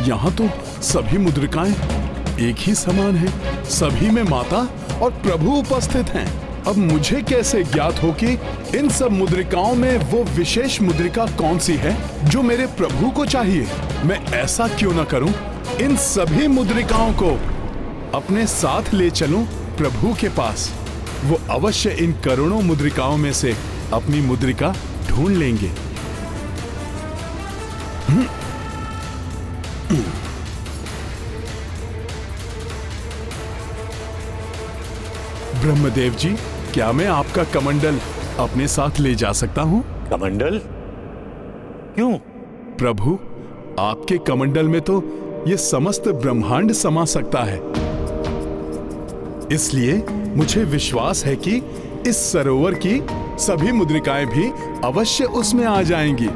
यहाँ तो सभी मुद्रिकाएं एक ही समान हैं। सभी में माता और प्रभु उपस्थित हैं। अब मुझे कैसे ज्ञात हो कि इन सब मुद्रिकाओं में वो विशेष मुद्रिका कौन सी है जो मेरे प्रभु को चाहिए? मैं ऐसा क्यों ना करूं, इन सभी मुद्रिकाओं को अपने साथ ले चलूं प्रभु के पास। वो अवश्य इन करोड़ों मुद्रिकाओं में से अपनी मुद्रिका ढूंढ लेंगे। ब्रह्मदेव जी, क्या मैं आपका कमंडल अपने साथ ले जा सकता हूं? कमंडल? क्यों? प्रभु, आपके कमंडल में तो ये समस्त ब्रह्मांड समा सकता है। इसलिए मुझे विश्वास है कि इस सरोवर की सभी मुद्रिकाएं भी अवश्य उसमें आ जाएंगी,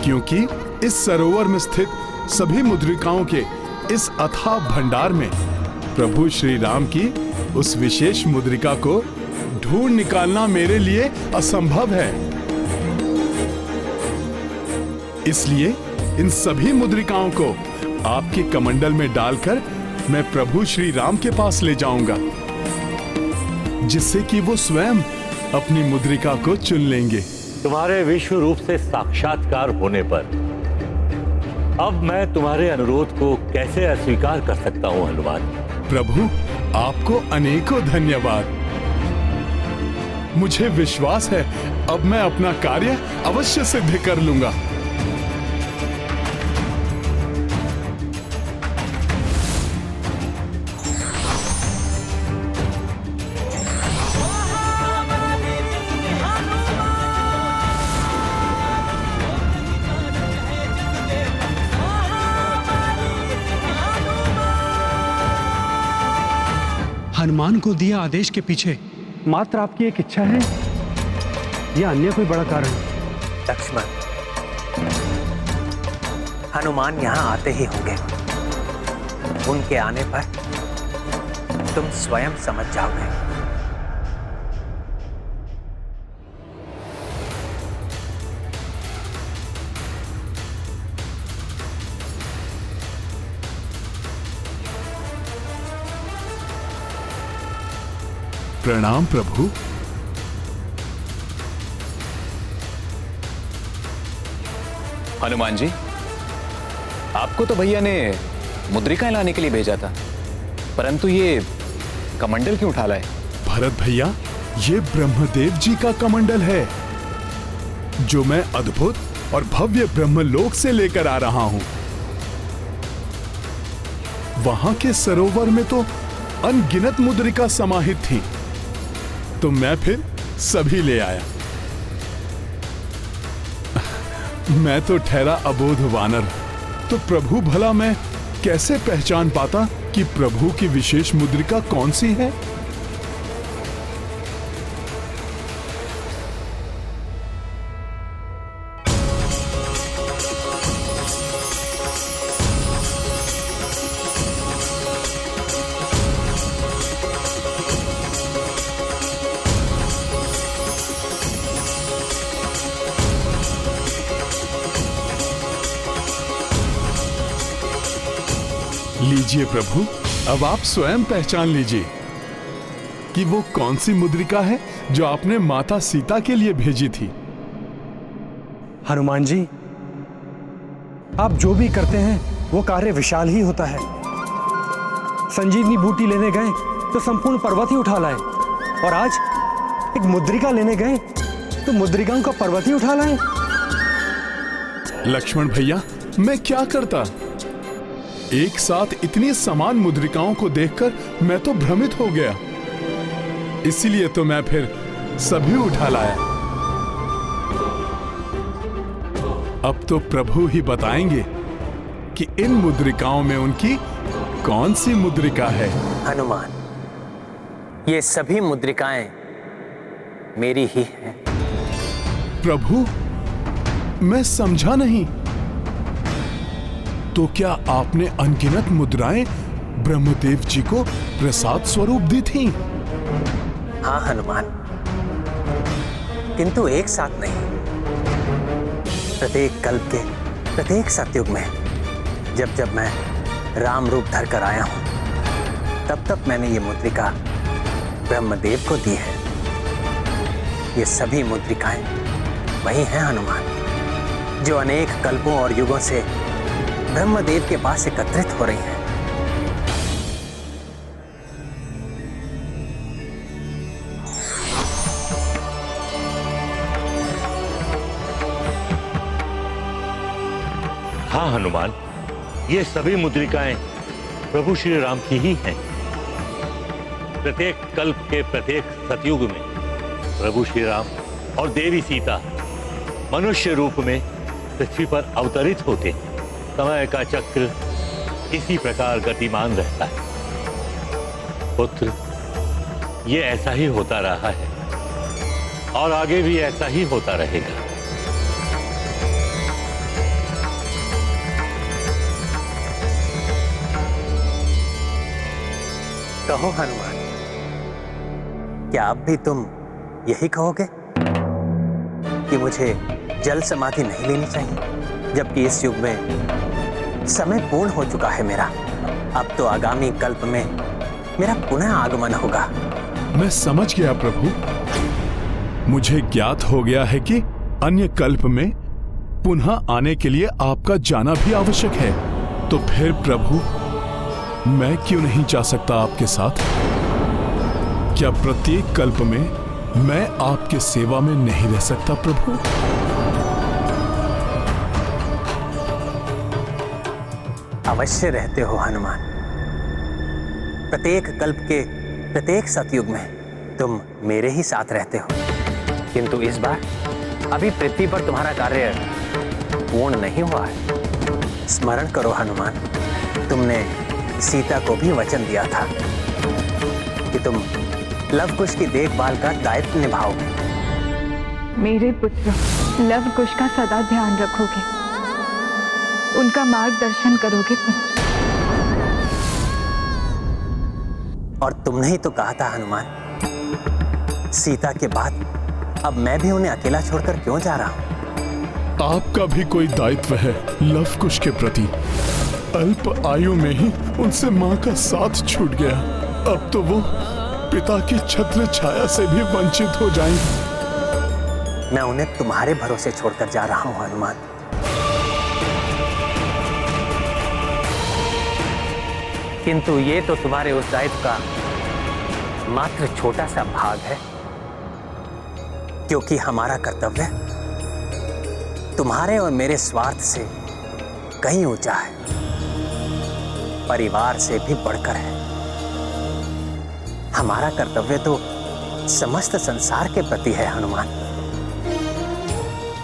क्योंकि इस सरोवर में स्थित सभी मुद्रिकाओं के इस अथाह भंडार में प्रभु श्री राम की उस विशेष मुद्रिका को ढूंढ निकालना मेरे लिए असंभव है। इसलिए इन सभी मुद्रिकाओं को आपके कमंडल में डालकर मैं प्रभु श्री राम के पास ले जाऊंगा, जिससे कि वो स्वयं अपनी मुद्रिका को चुन लेंगे। तुम्हारे विश्व रूप से साक्षात्कार होने पर अब मैं तुम्हारे अनुरोध को कैसे अस्वीकार कर सकता हूं हनुमान? प्रभु, आपको अनेकों धन्यवाद। मुझे विश्वास है अब मैं अपना कार्य अवश्य सिद्ध कर लूंगा। हनुमान को दिया आदेश के पीछे मात्र आपकी एक इच्छा है या अन्य कोई बड़ा कारण? लक्ष्मण, हनुमान यहां आते ही होंगे। उनके आने पर तुम स्वयं समझ जाओगे। प्रणाम प्रभु। हनुमान जी, आपको तो भैया ने मुद्रिकाएं लाने के लिए भेजा था, परंतु ये कमंडल क्यों उठा लाए? भरत भैया, ये ब्रह्मदेव जी का कमंडल है, जो मैं अद्भुत और भव्य ब्रह्मलोक से लेकर आ रहा हूं। वहां के सरोवर में तो अनगिनत मुद्रिका समाहित थी, तो मैं फिर सभी ले आया। मैं तो ठहरा अबोध वानर, तो प्रभु भला मैं कैसे पहचान पाता कि प्रभु की विशेष मुद्रिका कौन सी है? लीजिए प्रभु, अब आप स्वयं पहचान लीजिए कि वो कौन सी मुद्रिका है जो आपने माता सीता के लिए भेजी थी। हनुमान जी, आप जो भी करते हैं वो कार्य विशाल ही होता है। संजीवनी बूटी लेने गए तो संपूर्ण पर्वत ही उठा लाए, और आज एक मुद्रिका लेने गए तो मुद्रिकाओं का पर्वत ही उठा लाए। लक्ष्मण भैया, मैं क्या करता? एक साथ इतनी समान मुद्रिकाओं को देखकर मैं तो भ्रमित हो गया, इसीलिए तो मैं फिर सभी उठा लाया। अब तो प्रभु ही बताएंगे कि इन मुद्रिकाओं में उनकी कौन सी मुद्रिका है। हनुमान, ये सभी मुद्रिकाएं मेरी ही हैं। प्रभु, मैं समझा नहीं। तो क्या आपने अनगिनत मुद्राएं ब्रह्मदेव जी को प्रसाद स्वरूप दी थीं? हाँ हनुमान, किंतु एक साथ नहीं। प्रत्येक कल्प के प्रत्येक सतयुग में जब जब मैं राम रूप धर कर आया हूं, तब तब मैंने ये मुद्रिका ब्रह्मदेव को दी है। ये सभी मुद्रिकाएं वही हैं हनुमान, जो अनेक कल्पों और युगों से ब्रह्मदेव के पास एकत्रित हो रही हैं। हाँ हनुमान, ये सभी मुद्रिकाएं प्रभु श्री राम की ही हैं। प्रत्येक कल्प के प्रत्येक सतयुग में प्रभु श्री राम और देवी सीता मनुष्य रूप में पृथ्वी पर अवतरित होते हैं। समय का चक्र इसी प्रकार गतिमान रहता है। पुत्र, ये ऐसा ही होता रहा है और आगे भी ऐसा ही होता रहेगा। कहो हनुमान, क्या अब भी तुम यही कहोगे कि मुझे जल समाधि नहीं लेनी चाहिए, जबकि इस युग में समय पूर्ण हो चुका है मेरा। अब तो आगामी कल्प में मेरा पुनः आगमन होगा। मैं समझ गया प्रभु। मुझे ज्ञात हो गया है कि अन्य कल्प में पुनः आने के लिए आपका जाना भी आवश्यक है। तो फिर प्रभु, मैं क्यों नहीं जा सकता आपके साथ? क्या प्रत्येक कल्प में मैं आपके सेवा में नहीं रह सकता प्रभु? अवश्य रहते हो हनुमान। प्रत्येक कल्प के प्रत्येक सतयुग में तुम मेरे ही साथ रहते हो। किंतु इस बार अभी पृथ्वी पर तुम्हारा कार्य पूर्ण नहीं हुआ है। स्मरण करो हनुमान, तुमने सीता को भी वचन दिया था कि तुम लव कुश की देखभाल का दायित्व निभाओगे। मेरे पुत्र लव कुश का सदा ध्यान रखोगे, उनका मार्गदर्शन करोगे पुत्र। और तुमने ही तो कहा था हनुमान, सीता के बाद अब मैं भी उन्हें अकेला छोड़कर क्यों जा रहा हूं? आपका भी कोई दायित्व है लव कुश के प्रति। अल्प आयु में ही उनसे मां का साथ छूट गया। अब तो वो पिता की छत्र छाया से भी वंचित हो जाएंगे। मैं उन्हें तुम्हारे भरोसे छोड़कर जा रहा हूं हनुमान। किंतु ये तो तुम्हारे उस दायित्व का मात्र छोटा सा भाग है, क्योंकि हमारा कर्तव्य तुम्हारे और मेरे स्वार्थ से कहीं ऊंचा है, परिवार से भी बढ़कर है। हमारा कर्तव्य तो समस्त संसार के प्रति है हनुमान।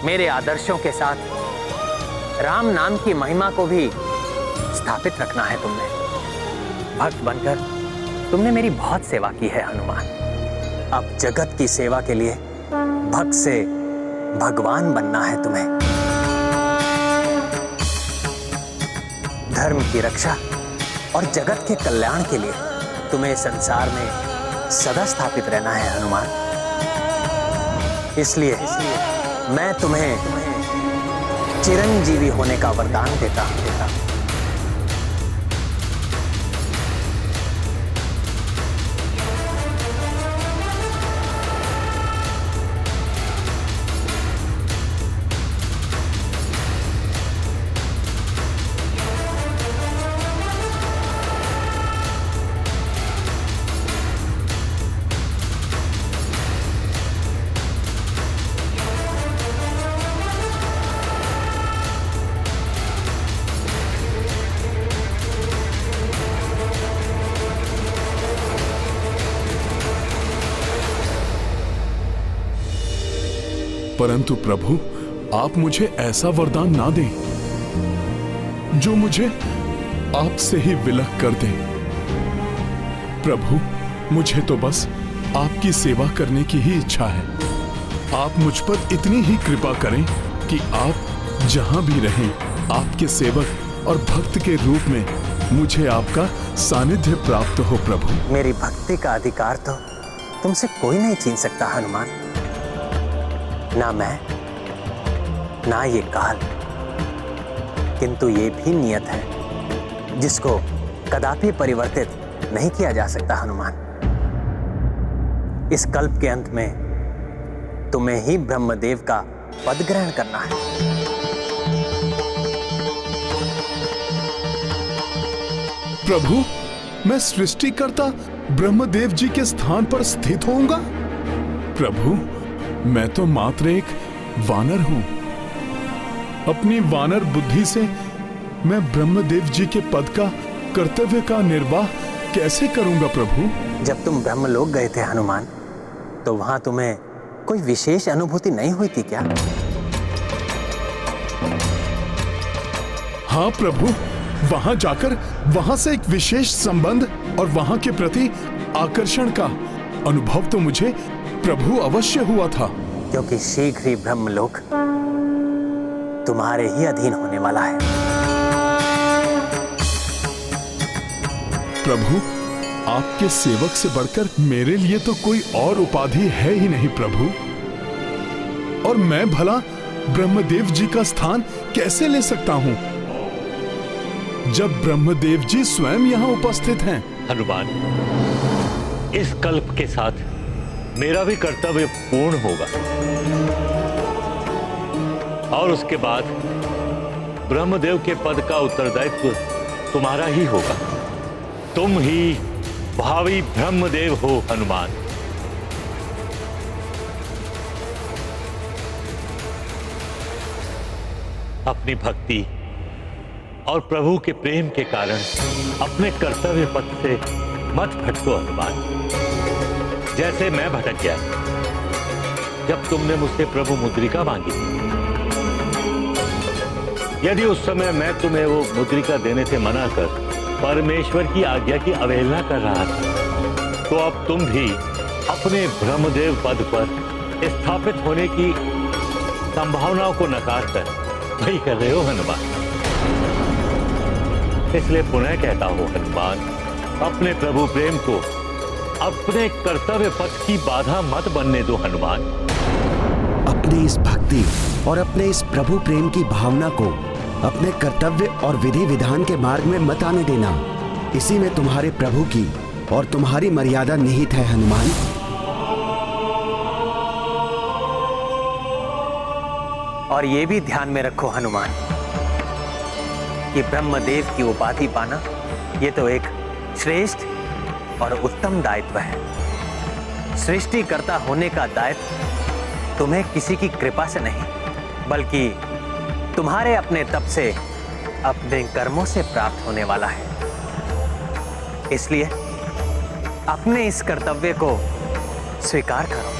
मेरे आदर्शों के साथ राम नाम की महिमा को भी स्थापित रखना है तुमने। भक्त बनकर तुमने मेरी बहुत सेवा की है हनुमान। अब जगत की सेवा के लिए भक्त से भगवान बनना है तुम्हें। धर्म की रक्षा और जगत के कल्याण के लिए तुम्हें संसार में सदा स्थापित रहना है हनुमान। इसलिए मैं तुम्हें चिरंजीवी होने का वरदान देता हूं। परंतु प्रभु, आप मुझे ऐसा वरदान ना दें जो मुझे आपसे ही विलग कर दे। प्रभु, मुझे तो बस आपकी सेवा करने की ही इच्छा है। आप मुझ पर इतनी ही कृपा करें कि आप जहां भी रहें, आपके सेवक और भक्त के रूप में मुझे आपका सानिध्य प्राप्त हो प्रभु। मेरी भक्ति का अधिकार तो तुमसे कोई नहीं छीन सकता हनुमान। ना मैं, ना ये काल, किंतु ये भी नियत है जिसको कदापि परिवर्तित नहीं किया जा सकता हनुमान। इस कल्प के अंत में तुम्हें ही ब्रह्मदेव का पद ग्रहण करना है। प्रभु, मैं सृष्टिकर्ता ब्रह्मदेव जी के स्थान पर स्थित होऊंगा? प्रभु, मैं तो मात्र एक वानर हूं। अपनी वानर बुद्धि से मैं ब्रह्मदेव जी के पद का, कर्तव्य का निर्वाह कैसे करूंगा प्रभु? जब तुम ब्रह्मलोक गए थे हनुमान, तो वहां तुम्हें कोई विशेष अनुभूति नहीं हुई थी क्या? हाँ प्रभु, वहां जाकर वहां से एक विशेष संबंध और वहां के प्रति आकर्षण का अनुभव तो मुझे प्रभु अवश्य हुआ था। क्योंकि शीघ्र ही ब्रह्मलोक तुम्हारे ही अधीन होने वाला है। प्रभु, आपके सेवक से बढ़कर मेरे लिए तो कोई और उपाधि है ही नहीं प्रभु। और मैं भला ब्रह्मदेव जी का स्थान कैसे ले सकता हूं, जब ब्रह्मदेव जी स्वयं यहां उपस्थित हैं? हनुमान, इस कल्प के साथ मेरा भी कर्तव्य पूर्ण होगा और उसके बाद ब्रह्मदेव के पद का उत्तरदायित्व तुम्हारा ही होगा। तुम ही भावी ब्रह्मदेव हो हनुमान। अपनी भक्ति और प्रभु के प्रेम के कारण अपने कर्तव्य पथ से मत भटको हनुमान। जैसे मैं भटक गया जब तुमने मुझसे प्रभु मुद्रिका मांगी थी। यदि उस समय मैं तुम्हें वो मुद्रिका देने से मना कर परमेश्वर की आज्ञा की अवहेलना कर रहा था, तो अब तुम भी अपने ब्रह्मदेव पद पर स्थापित होने की संभावनाओं को नकार कर वही कर रहे हो हनुमान। इसलिए पुनः कहता हूं हनुमान, अपने प्रभु प्रेम को अपने कर्तव्य पथ की बाधा मत बनने दो हनुमान। अपनी इस भक्ति और अपने इस प्रभु प्रेम की भावना को अपने कर्तव्य और विधि विधान के मार्ग में मत आने देना। इसी में तुम्हारे प्रभु की और तुम्हारी मर्यादा निहित है हनुमान। और ये भी ध्यान में रखो हनुमान कि ब्रह्मदेव की उपाधि पाना ये तो एक श्रेष्ठ और उत्तम दायित्व है। सृष्टिकर्ता होने का दायित्व तुम्हें किसी की कृपा से नहीं, बल्कि तुम्हारे अपने तप से, अपने कर्मों से प्राप्त होने वाला है। इसलिए अपने इस कर्तव्य को स्वीकार करो।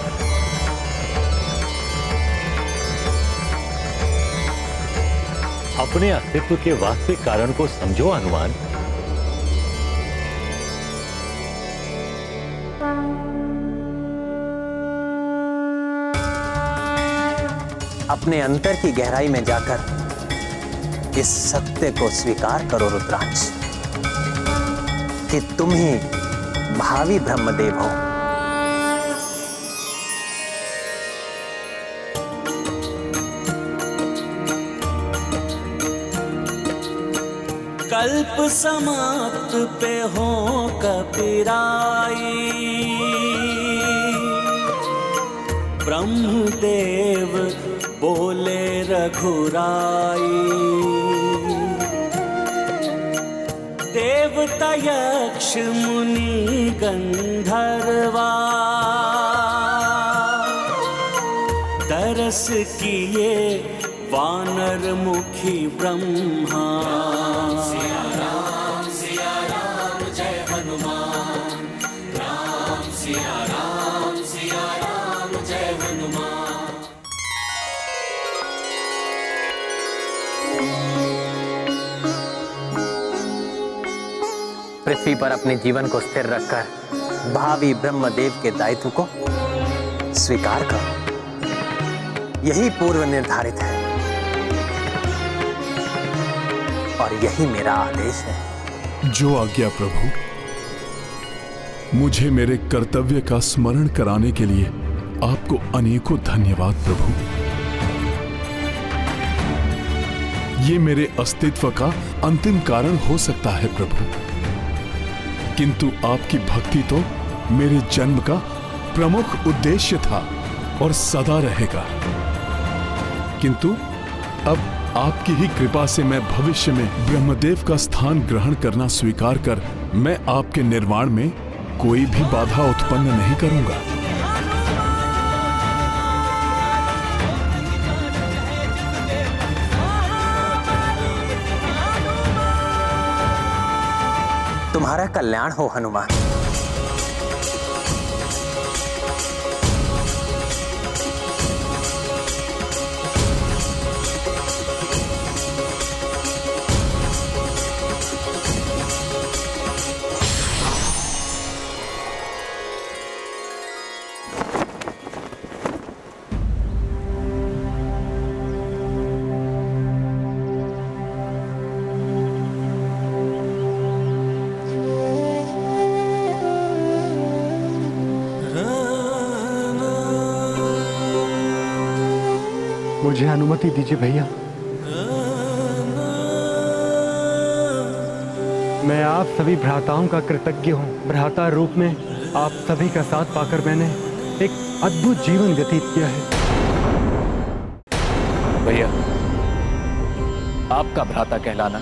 अपने अस्तित्व के वास्तविक कारण को समझो हनुमान। अपने अंतर की गहराई में जाकर इस सत्य को स्वीकार करो रुद्रांश कि तुम ही भावी ब्रह्मदेव हो। कल्प समाप्त पे हो कबीराई, ब्रह्मदेव बोले रघुराई। देवता यक्ष मुनि गंधर्वा, तरस किए वानर मुखी ब्रह्मा। सिया राम जय हनुमान। राम सिया राम जय हनुमान। पृथ्वी पर अपने जीवन को स्थिर रखकर भावी ब्रह्मदेव के दायित्व को स्वीकार करो। यही पूर्व निर्धारित है और यही मेरा आदेश है। जो आज्ञा प्रभु। मुझे मेरे कर्तव्य का स्मरण कराने के लिए आपको अनेकों धन्यवाद प्रभु। ये मेरे अस्तित्व का अंतिम कारण हो सकता है प्रभु, किंतु आपकी भक्ति तो मेरे जन्म का प्रमुख उद्देश्य था और सदा रहेगा। किंतु अब आपकी ही कृपा से मैं भविष्य में ब्रह्मदेव का स्थान ग्रहण करना स्वीकार कर मैं आपके निर्वाण में कोई भी बाधा उत्पन्न नहीं करूंगा। तुम्हारा कल्याण हो हनुमान। मुझे अनुमति दीजिए भैया। मैं आप सभी भ्राताओं का कृतज्ञ हूँ। भ्राता रूप में आप सभी का साथ पाकर मैंने एक अद्भुत जीवन व्यतीत किया है। भैया, आपका भ्राता कहलाना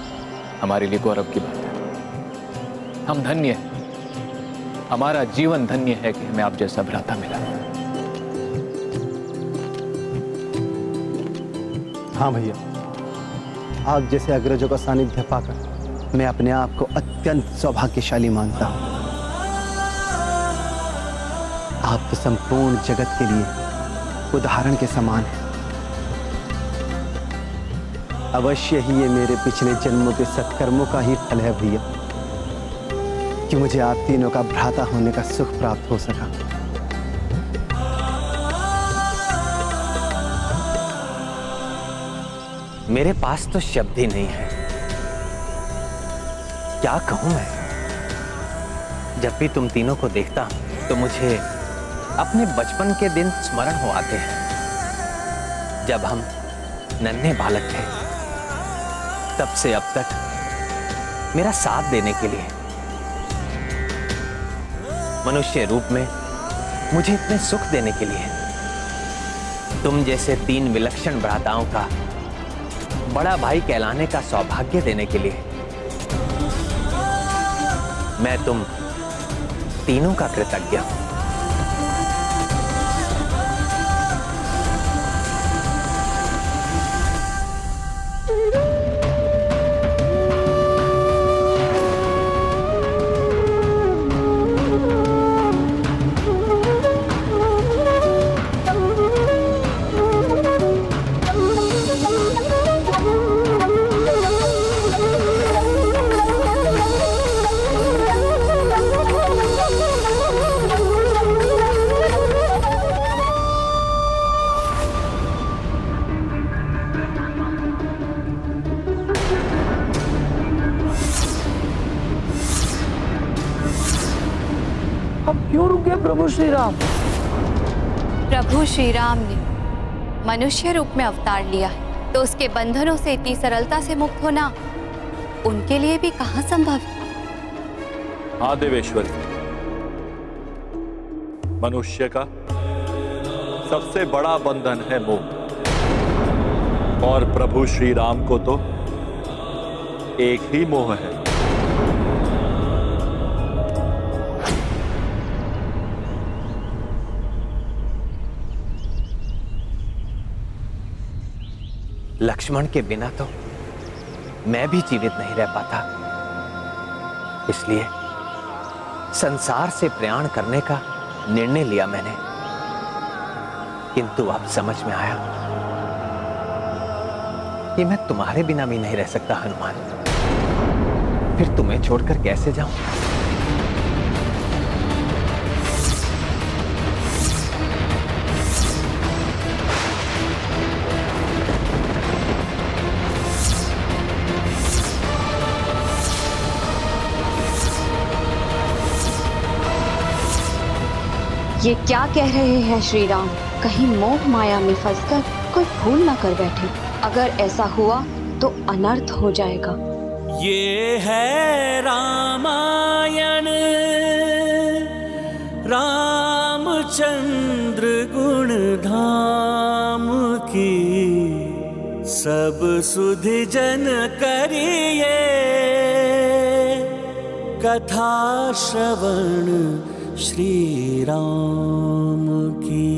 हमारे लिए गौरव की बात है। हम धन्य हैं, हमारा जीवन धन्य है कि हमें आप जैसा भ्राता मिला। हाँ भैया, आप जैसे अग्रजों का सानिध्य पाकर मैं अपने आप को अत्यंत सौभाग्यशाली मानता हूँ। आप तो संपूर्ण जगत के लिए उदाहरण के समान हैं। अवश्य ही ये मेरे पिछले जन्मों के सत्कर्मों का ही फल है भैया कि मुझे आप तीनों का भ्राता होने का सुख प्राप्त हो सका। मेरे पास तो शब्द ही नहीं है, क्या कहूं मैं। जब भी तुम तीनों को देखता हूं तो मुझे अपने बचपन के दिन स्मरण हो आते हैं, जब हम नन्हे बालक थे। तब से अब तक मेरा साथ देने के लिए, मनुष्य रूप में मुझे इतने सुख देने के लिए, तुम जैसे 3 विलक्षण भ्राताओं का बड़ा भाई कहलाने का सौभाग्य देने के लिए मैं तुम तीनों का कृतज्ञ हूं। क्यों रुक गए प्रभु श्री राम? प्रभु श्री राम ने मनुष्य रूप में अवतार लिया है, तो उसके बंधनों से इतनी सरलता से मुक्त होना उनके लिए भी कहाँ संभव है। हाँ देवेश्वरी, मनुष्य का सबसे बड़ा बंधन है मोह, और प्रभु श्री राम को तो एक ही मोह है। लक्ष्मण के बिना तो मैं भी जीवित नहीं रह पाता, इसलिए संसार से प्रयाण करने का निर्णय लिया मैंने। किंतु अब समझ में आया कि मैं तुम्हारे बिना भी नहीं रह सकता हनुमान। फिर तुम्हें छोड़कर कैसे जाऊं? ये क्या कह रहे हैं श्री राम? कहीं मोह माया में फंसकर कोई भूल न कर बैठे। अगर ऐसा हुआ तो अनर्थ हो जाएगा। ये है रामायण रामचरितमानस, रामचंद्र गुण धाम की सब सुधि जन करिए कथा श्रवण श्री राम की।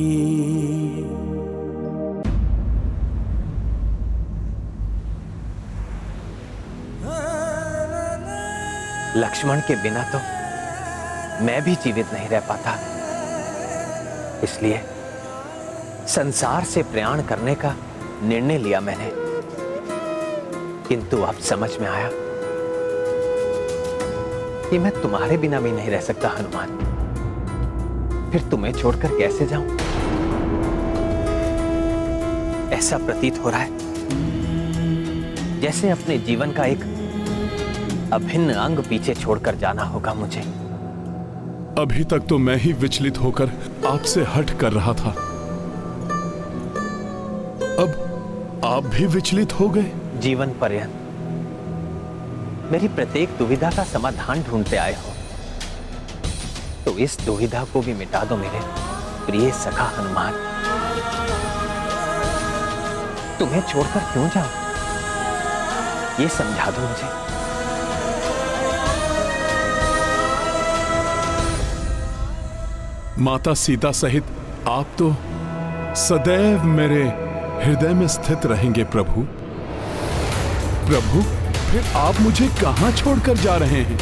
लक्ष्मण के बिना तो मैं भी जीवित नहीं रह पाता, इसलिए संसार से प्रयाण करने का निर्णय लिया मैंने। किंतु अब समझ में आया कि मैं तुम्हारे बिना भी नहीं रह सकता हनुमान। फिर तुम्हें छोड़कर कैसे जाऊं? ऐसा प्रतीत हो रहा है जैसे अपने जीवन का एक अभिन्न अंग पीछे छोड़कर जाना होगा मुझे। अभी तक तो मैं ही विचलित होकर आपसे हट कर रहा था, अब आप भी विचलित हो गए। जीवन पर्यंत मेरी प्रत्येक दुविधा का समाधान ढूंढते आए हो, तो इस दुविधा को भी मिटा दो मेरे प्रिय सखा हनुमान। तुम्हें छोड़कर क्यों जाऊं, ये समझा दो मुझे। माता सीता सहित आप तो सदैव मेरे हृदय में स्थित रहेंगे प्रभु। प्रभु, फिर आप मुझे कहां छोड़कर जा रहे हैं?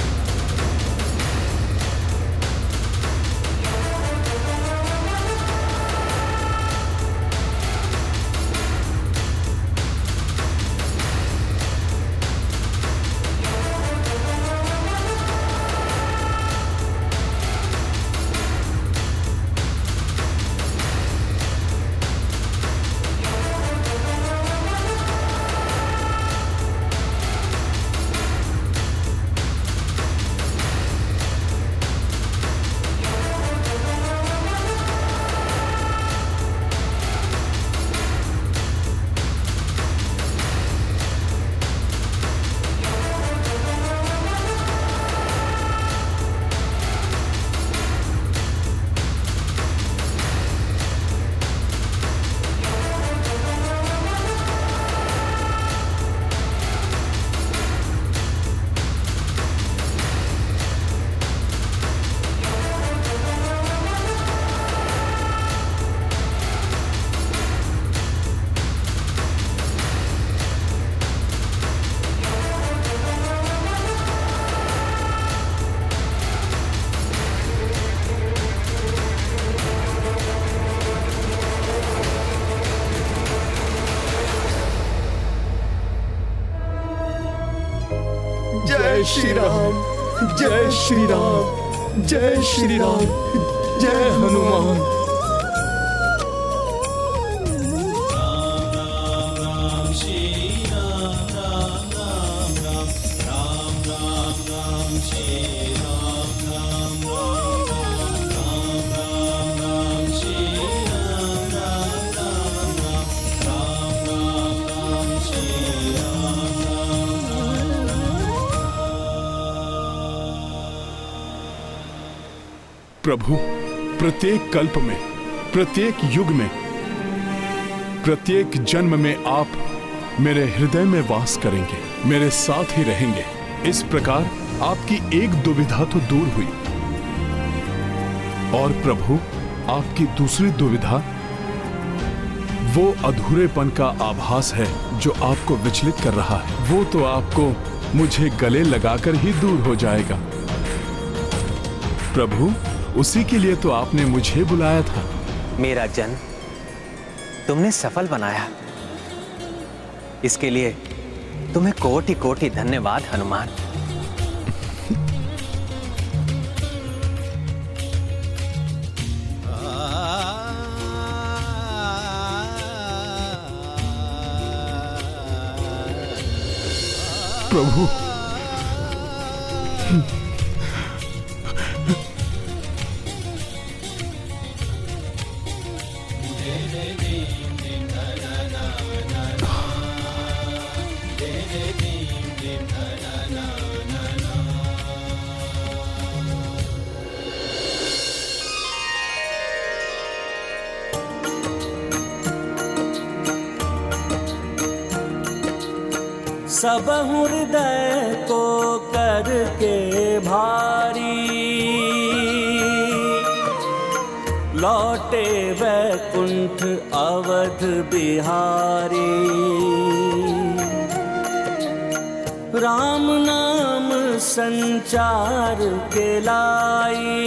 जय श्री राम, जय श्री राम, जय श्री राम, जय हनुमान। प्रभु, प्रत्येक कल्प में, प्रत्येक युग में, प्रत्येक जन्म में आप मेरे हृदय में वास करेंगे, मेरे साथ ही रहेंगे। इस प्रकार आपकी एक दुविधा तो दूर हुई, और प्रभु आपकी दूसरी दुविधा वो अधूरेपन का आभास है जो आपको विचलित कर रहा है, वो तो आपको मुझे गले लगाकर ही दूर हो जाएगा। प्रभु, उसी के लिए तो आपने मुझे बुलाया था। मेरा जन्म तुमने सफल बनाया, इसके लिए तुम्हें कोटि कोटि धन्यवाद हनुमान। प्रभु, सब हृदय को करके भारी, लौटे वैकुंठ अवध बिहारी। राम नाम संचार के लाई,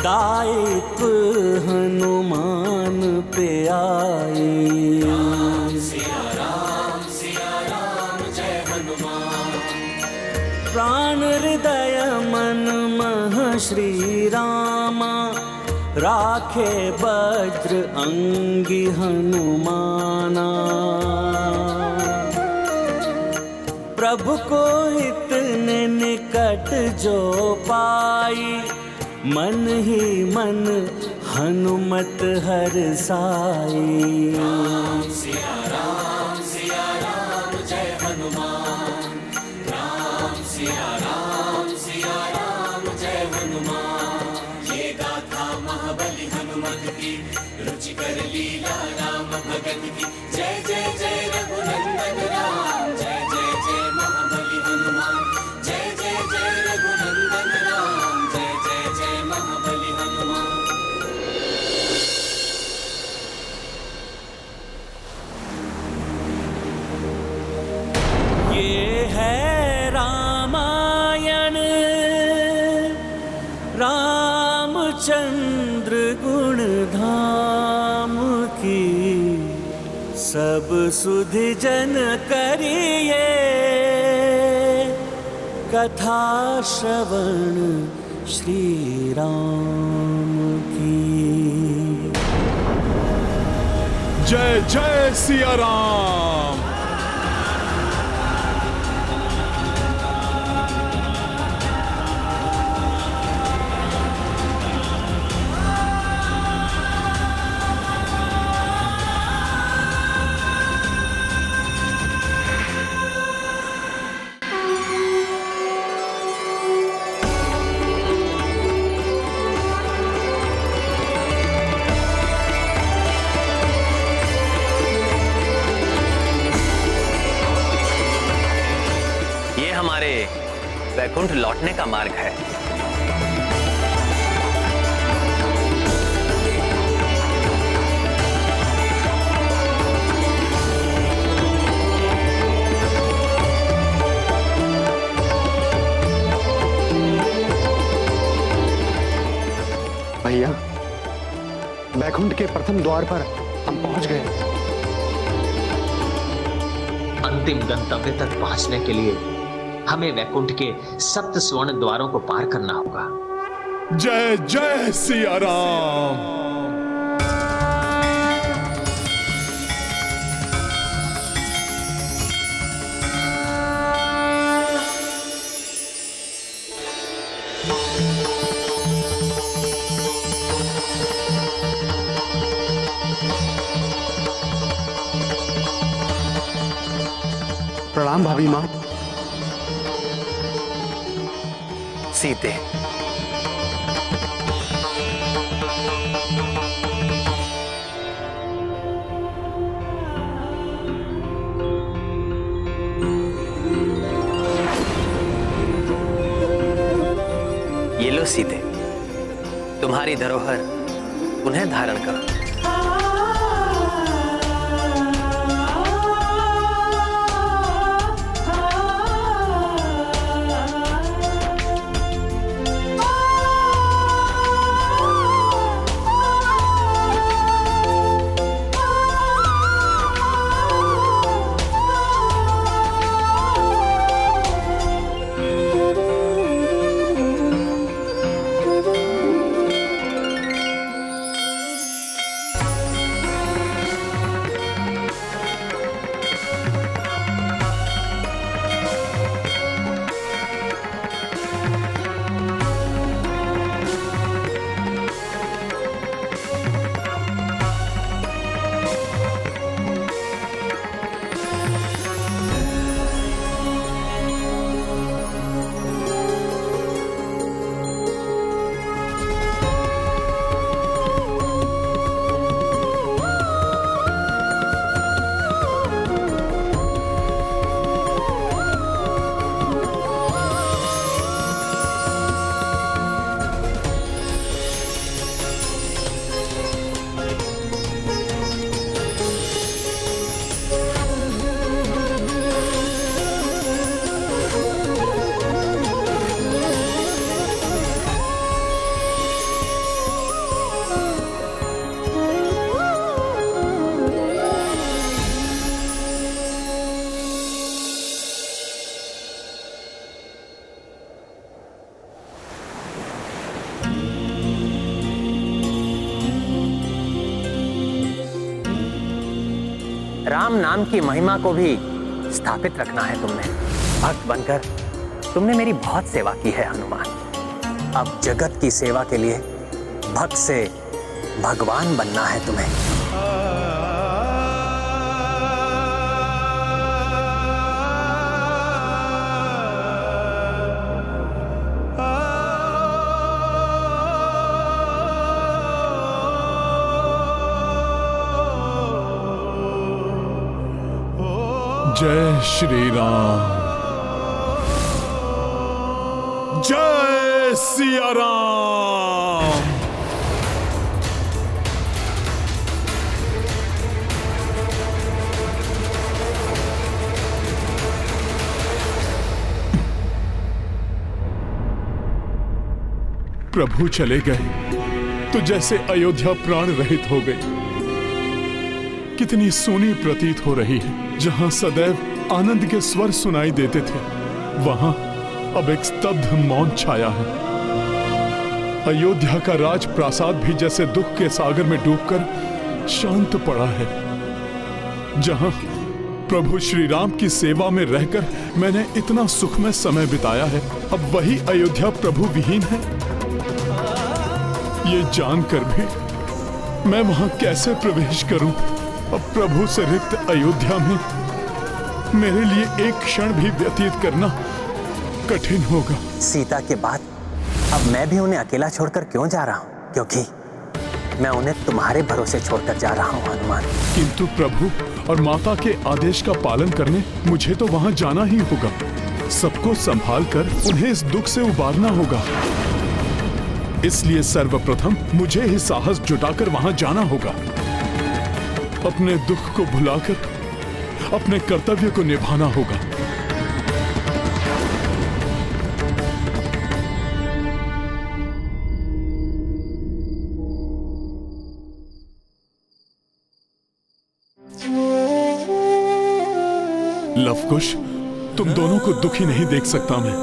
दायित्व हनुमान पे आई। सिया राम जय हनुमान। प्राण हृदय मन मह श्री रामा, राखे वज्र अंगी हनुमाना। प्रभु को इतने निकट जो पाई, मन ही मन हनुमत हर साई। सिया राम जय हनुमान। राम सिया राम जय हनुमान। ये गाथा महाबली हनुमत की, रुचि कर लीला राम भगत की। जय जय जय रघुनंदन राम, जय जय जय महाबली हनुमान। जय जय जय रघुनंदन राम, जय जय जय महाबली हनुमान। ये है रामायण, रामचंद्र गुण धाम की। सब सुधि जन करिए, कथा श्रवण श्री राम की। जय जय सिया राम। वैकुंठ लौटने का मार्ग है। भैया, वैकुंठ के प्रथम द्वार पर हम पहुंच गए। अंतिम गंतव्य तक पहुंचने के लिए हमें वैकुंठ के 7 स्वर्ण द्वारों को पार करना होगा। जय जय सिया राम। प्रणाम भाभी माँ। सीते, ये लो सीते, तुम्हारी धरोहर उन्हें धारण करो। राम नाम की महिमा को भी स्थापित रखना है तुमने। भक्त बनकर तुमने मेरी बहुत सेवा की है हनुमान। अब जगत की सेवा के लिए भक्त से भगवान बनना है तुम्हें। जय श्री राम, जय सिया राम। प्रभु चले गए तो जैसे अयोध्या प्राण रहित हो गई। कितनी सोनी प्रतीत हो रही है। जहां सदैव आनंद के स्वर सुनाई देते थे, वहां अब एक स्तब्ध मौन छाया है। अयोध्या का राज प्रासाद भी जैसे दुख के सागर में डूबकर शांत पड़ा है। जहां प्रभु श्री राम की सेवा में रहकर मैंने इतना सुखमय समय बिताया है, अब वही अयोध्या प्रभु विहीन है। ये जानकर भी मैं वहां कैसे प्रवेश करूं? अब प्रभु से रिक्त अयोध्या में मेरे लिए एक क्षण भी व्यतीत करना कठिन होगा। सीता के बाद अब मैं भी उन्हें अकेला छोड़कर क्यों जा रहा हूं? क्योंकि मैं उन्हें तुम्हारे भरोसे छोड़कर जा रहा हूं हनुमान। किंतु प्रभु और माता के आदेश का पालन करने मुझे तो वहां जाना ही होगा। सबको संभाल कर उन्हें इस दुख से उबारना होगा। इसलिए सर्वप्रथम मुझे ही साहस जुटाकर वहां जाना होगा। अपने दुख को भुलाकर अपने कर्तव्य को निभाना होगा। लवकुश, तुम दोनों को दुखी नहीं देख सकता मैं।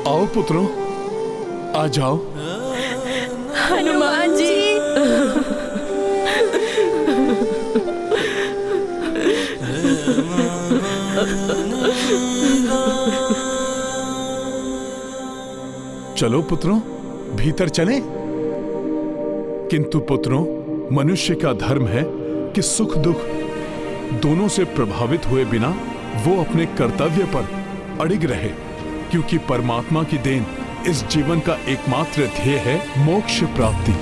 आओ पुत्रों, आ जाओ। हनुमान जी। चलो पुत्रों, भीतर चलें। किंतु पुत्रों, मनुष्य का धर्म है कि सुख दुख दोनों से प्रभावित हुए बिना वो अपने कर्तव्य पर अड़िग रहे, क्योंकि परमात्मा की देन इस जीवन का एकमात्र ध्येय है मोक्ष प्राप्ति।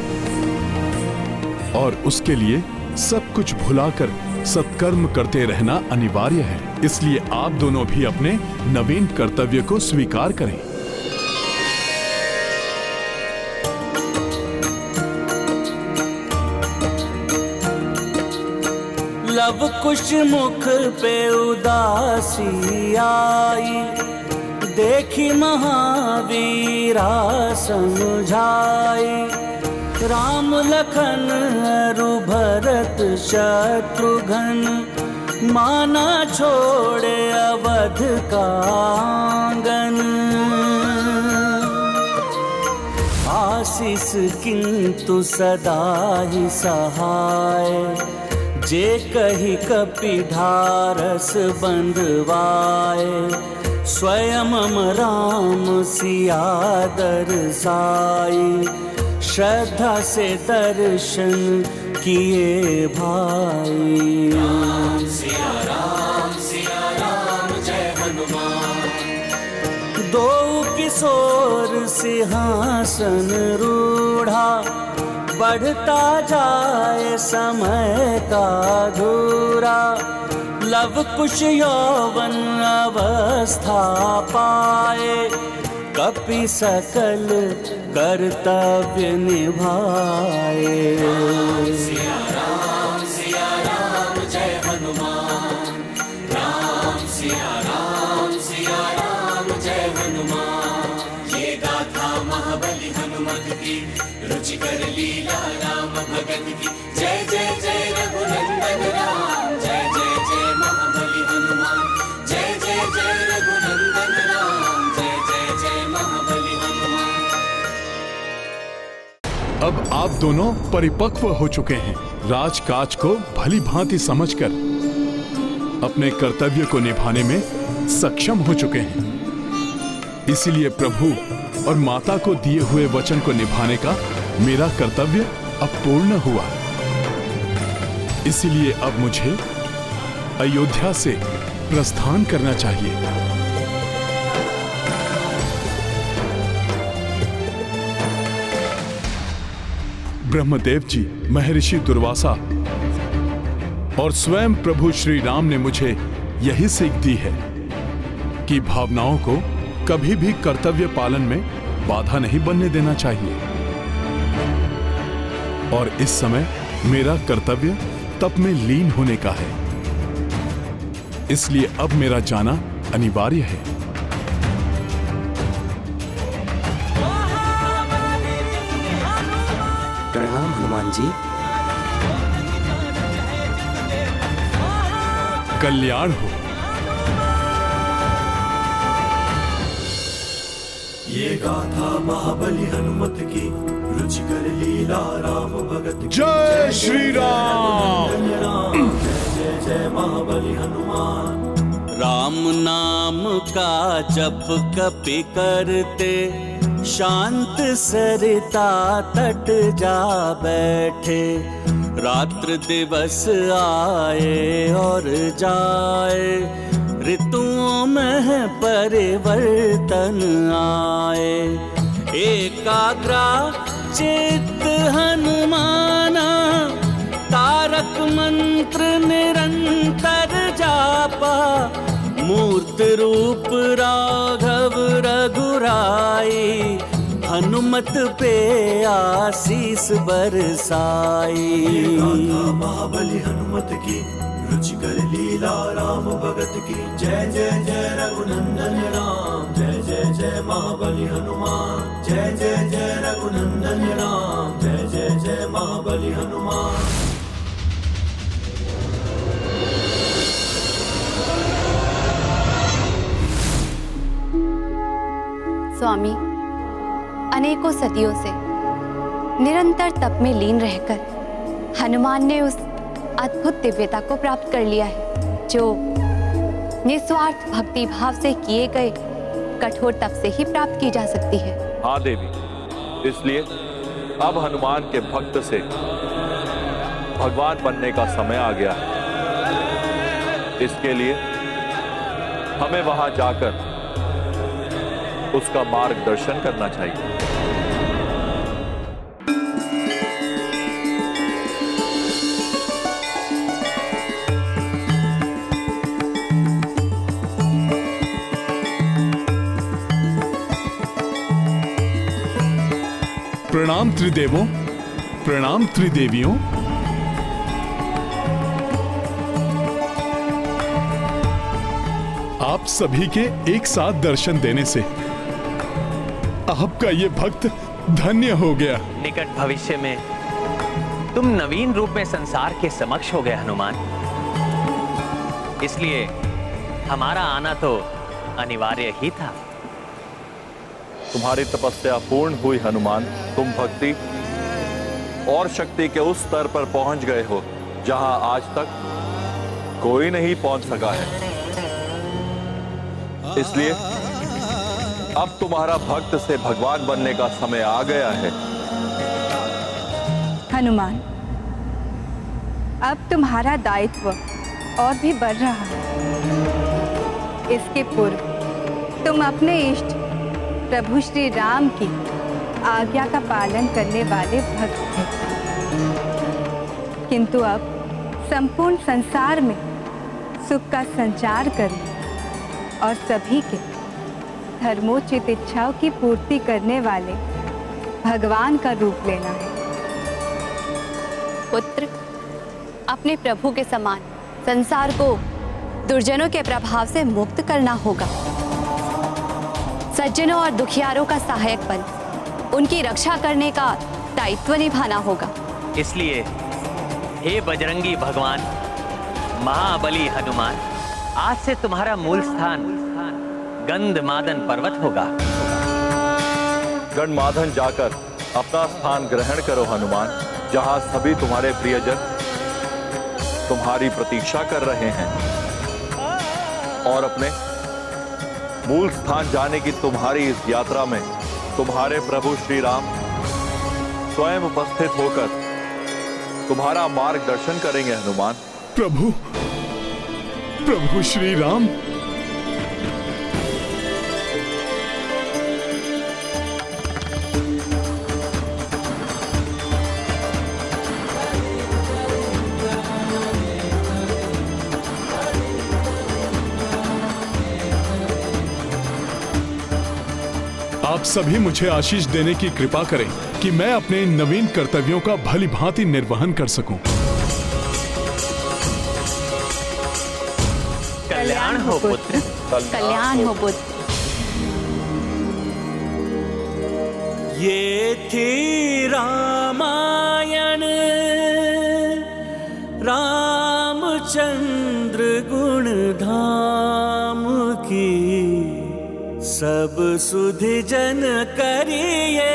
और उसके लिए सब कुछ भुलाकर सत्कर्म करते रहना अनिवार्य है। इसलिए आप दोनों भी अपने नवीन कर्तव्य को स्वीकार करें। लव कुश मुख पे उदासी आई, देखी महावीरा समझाई। राम लखन अरु भरत शत्रुघ्न, माना छोड़े अवध का आंगन। आशीष किंतु सदा ही सहाय, जे कही कपिधारस बंधवाए। स्वयं राम सिया दरसाई, श्रद्धा से दर्शन किए भाई। राम सिया राम जय हनुमान। दो किशोर सिंहासन रूढ़ा, बढ़ता जाए समय का धूरा। लव कुश यौवन अवस्था पाए, कपि सकल कर्तव्य निभाए। सिया राम जय हनुमान। राम सिया राम जय हनुमान। ये गाथा महाबली हनुमत की, रुचिकर लीला राम भगत की। जय जय जय रघुनंदन राम, जय जय जय महाबली हनुमान। जय जय जय रघुनंदन राम, जय जय जय महाबली हनुमान। अब आप दोनों परिपक्व हो चुके हैं, राजकाज को भली भांति समझकर अपने कर्तव्य को निभाने में सक्षम हो चुके हैं। इसीलिए प्रभु और माता को दिए हुए वचन को निभाने का मेरा कर्तव्य अब पूर्ण हुआ। इसीलिए अब मुझे अयोध्या से प्रस्थान करना चाहिए। ब्रह्मदेव जी, महर्षि दुर्वासा और स्वयं प्रभु श्री राम ने मुझे यही सीख दी है कि भावनाओं को कभी भी कर्तव्य पालन में बाधा नहीं बनने देना चाहिए। और इस समय मेरा कर्तव्य तप में लीन होने का है, इसलिए अब मेरा जाना अनिवार्य है। प्रणाम हनुमान जी। कल्याण हो। ये गाथा महाबली हनुमत की, रुचिकर लीला राम भगत की। जय श्री राम। जय जय महाबली हनुमान। राम नाम का जप कपि करते, शांत सरिता तट जा बैठे। रात्र दिवस आए और जाए, ऋतुओं में परिवर्तन आए। एकाग्रा चित्त हनुमाना, तारक मंत्र निरंतर जापा। मूर्त रूप राघव रघुराई, हनुमत पे आशीष बरसाई। महाबली हनुमत की, रुचिकर लीला राम भगत की। जय जय जय रघुनंदन राम, जय जय जय महाबली हनुमान। जय जय जय रघुनंदन राम, जय जय जय महाबली हनुमान। स्वामी, अनेकों सदियों से निरंतर तप में लीन रहकर हनुमान ने उस अद्भुत दिव्यता को प्राप्त कर लिया है जो निस्वार्थ भक्ति भाव से किए गए कठोर तप से ही प्राप्त की जा सकती है। हाँ देवी, इसलिए अब हनुमान के भक्त से भगवान बनने का समय आ गया है। इसके लिए हमें वहां जाकर उसका मार्गदर्शन करना चाहिए। प्रणाम त्रिदेवों, प्रणाम त्रिदेवियों। आप सभी के एक साथ दर्शन देने से आपका ये भक्त धन्य हो गया। निकट भविष्य में तुम नवीन रूप में संसार के समक्ष हो गए हनुमान, इसलिए हमारा आना तो अनिवार्य ही था। तुम्हारी तपस्या पूर्ण हुई हनुमान। तुम भक्ति और शक्ति के उस स्तर पर पहुंच गए हो जहां आज तक कोई नहीं पहुंच सका है। इसलिए अब तुम्हारा भक्त से भगवान बनने का समय आ गया है। हनुमान, अब तुम्हारा दायित्व और भी बढ़ रहा है। इसके पूर्व तुम अपने इष्ट प्रभु श्री राम की आज्ञा का पालन करने वाले भक्त थे, किंतु अब संपूर्ण संसार में सुख का संचार करने और सभी के धर्मोचित इच्छाओं की पूर्ति करने वाले भगवान का रूप लेना है। पुत्र, अपने प्रभु के समान संसार को दुर्जनों के प्रभाव से मुक्त करना होगा। सज्जनों और दुखियारों का सहायक बन उनकी रक्षा करने का दायित्व निभाना होगा। इसलिए हे बजरंगी भगवान, महाबली हनुमान, आज से तुम्हारा मूल स्थान गंधमादन पर्वत होगा। गंधमादन जाकर अपना स्थान ग्रहण करो हनुमान, जहां सभी तुम्हारे प्रियजन तुम्हारी प्रतीक्षा कर रहे हैं और अपने मूल स्थान जाने की तुम्हारी इस यात्रा में तुम्हारे प्रभु श्री राम स्वयं उपस्थित होकर तुम्हारा मार्गदर्शन करेंगे हनुमान। प्रभु श्री राम, आप सभी मुझे आशीष देने की कृपा करें कि मैं अपने इन नवीन कर्तव्यों का भली भांति निर्वहन कर सकूं। कल्याण हो पुत्र, कल्याण हो पुत्र। ये थी रामायण रामचंद्र गुण धाम की, सब सुधि जन करिए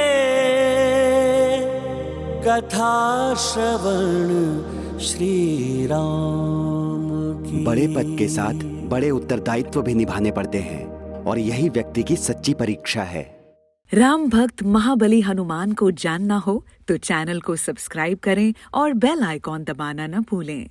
कथा श्रवण श्री राम की। बड़े पद के साथ बड़े उत्तरदायित्व भी निभाने पड़ते हैं और यही व्यक्ति की सच्ची परीक्षा है। राम भक्त महाबली हनुमान को जानना हो तो चैनल को सब्सक्राइब करें और बेल आइकॉन दबाना न भूलें।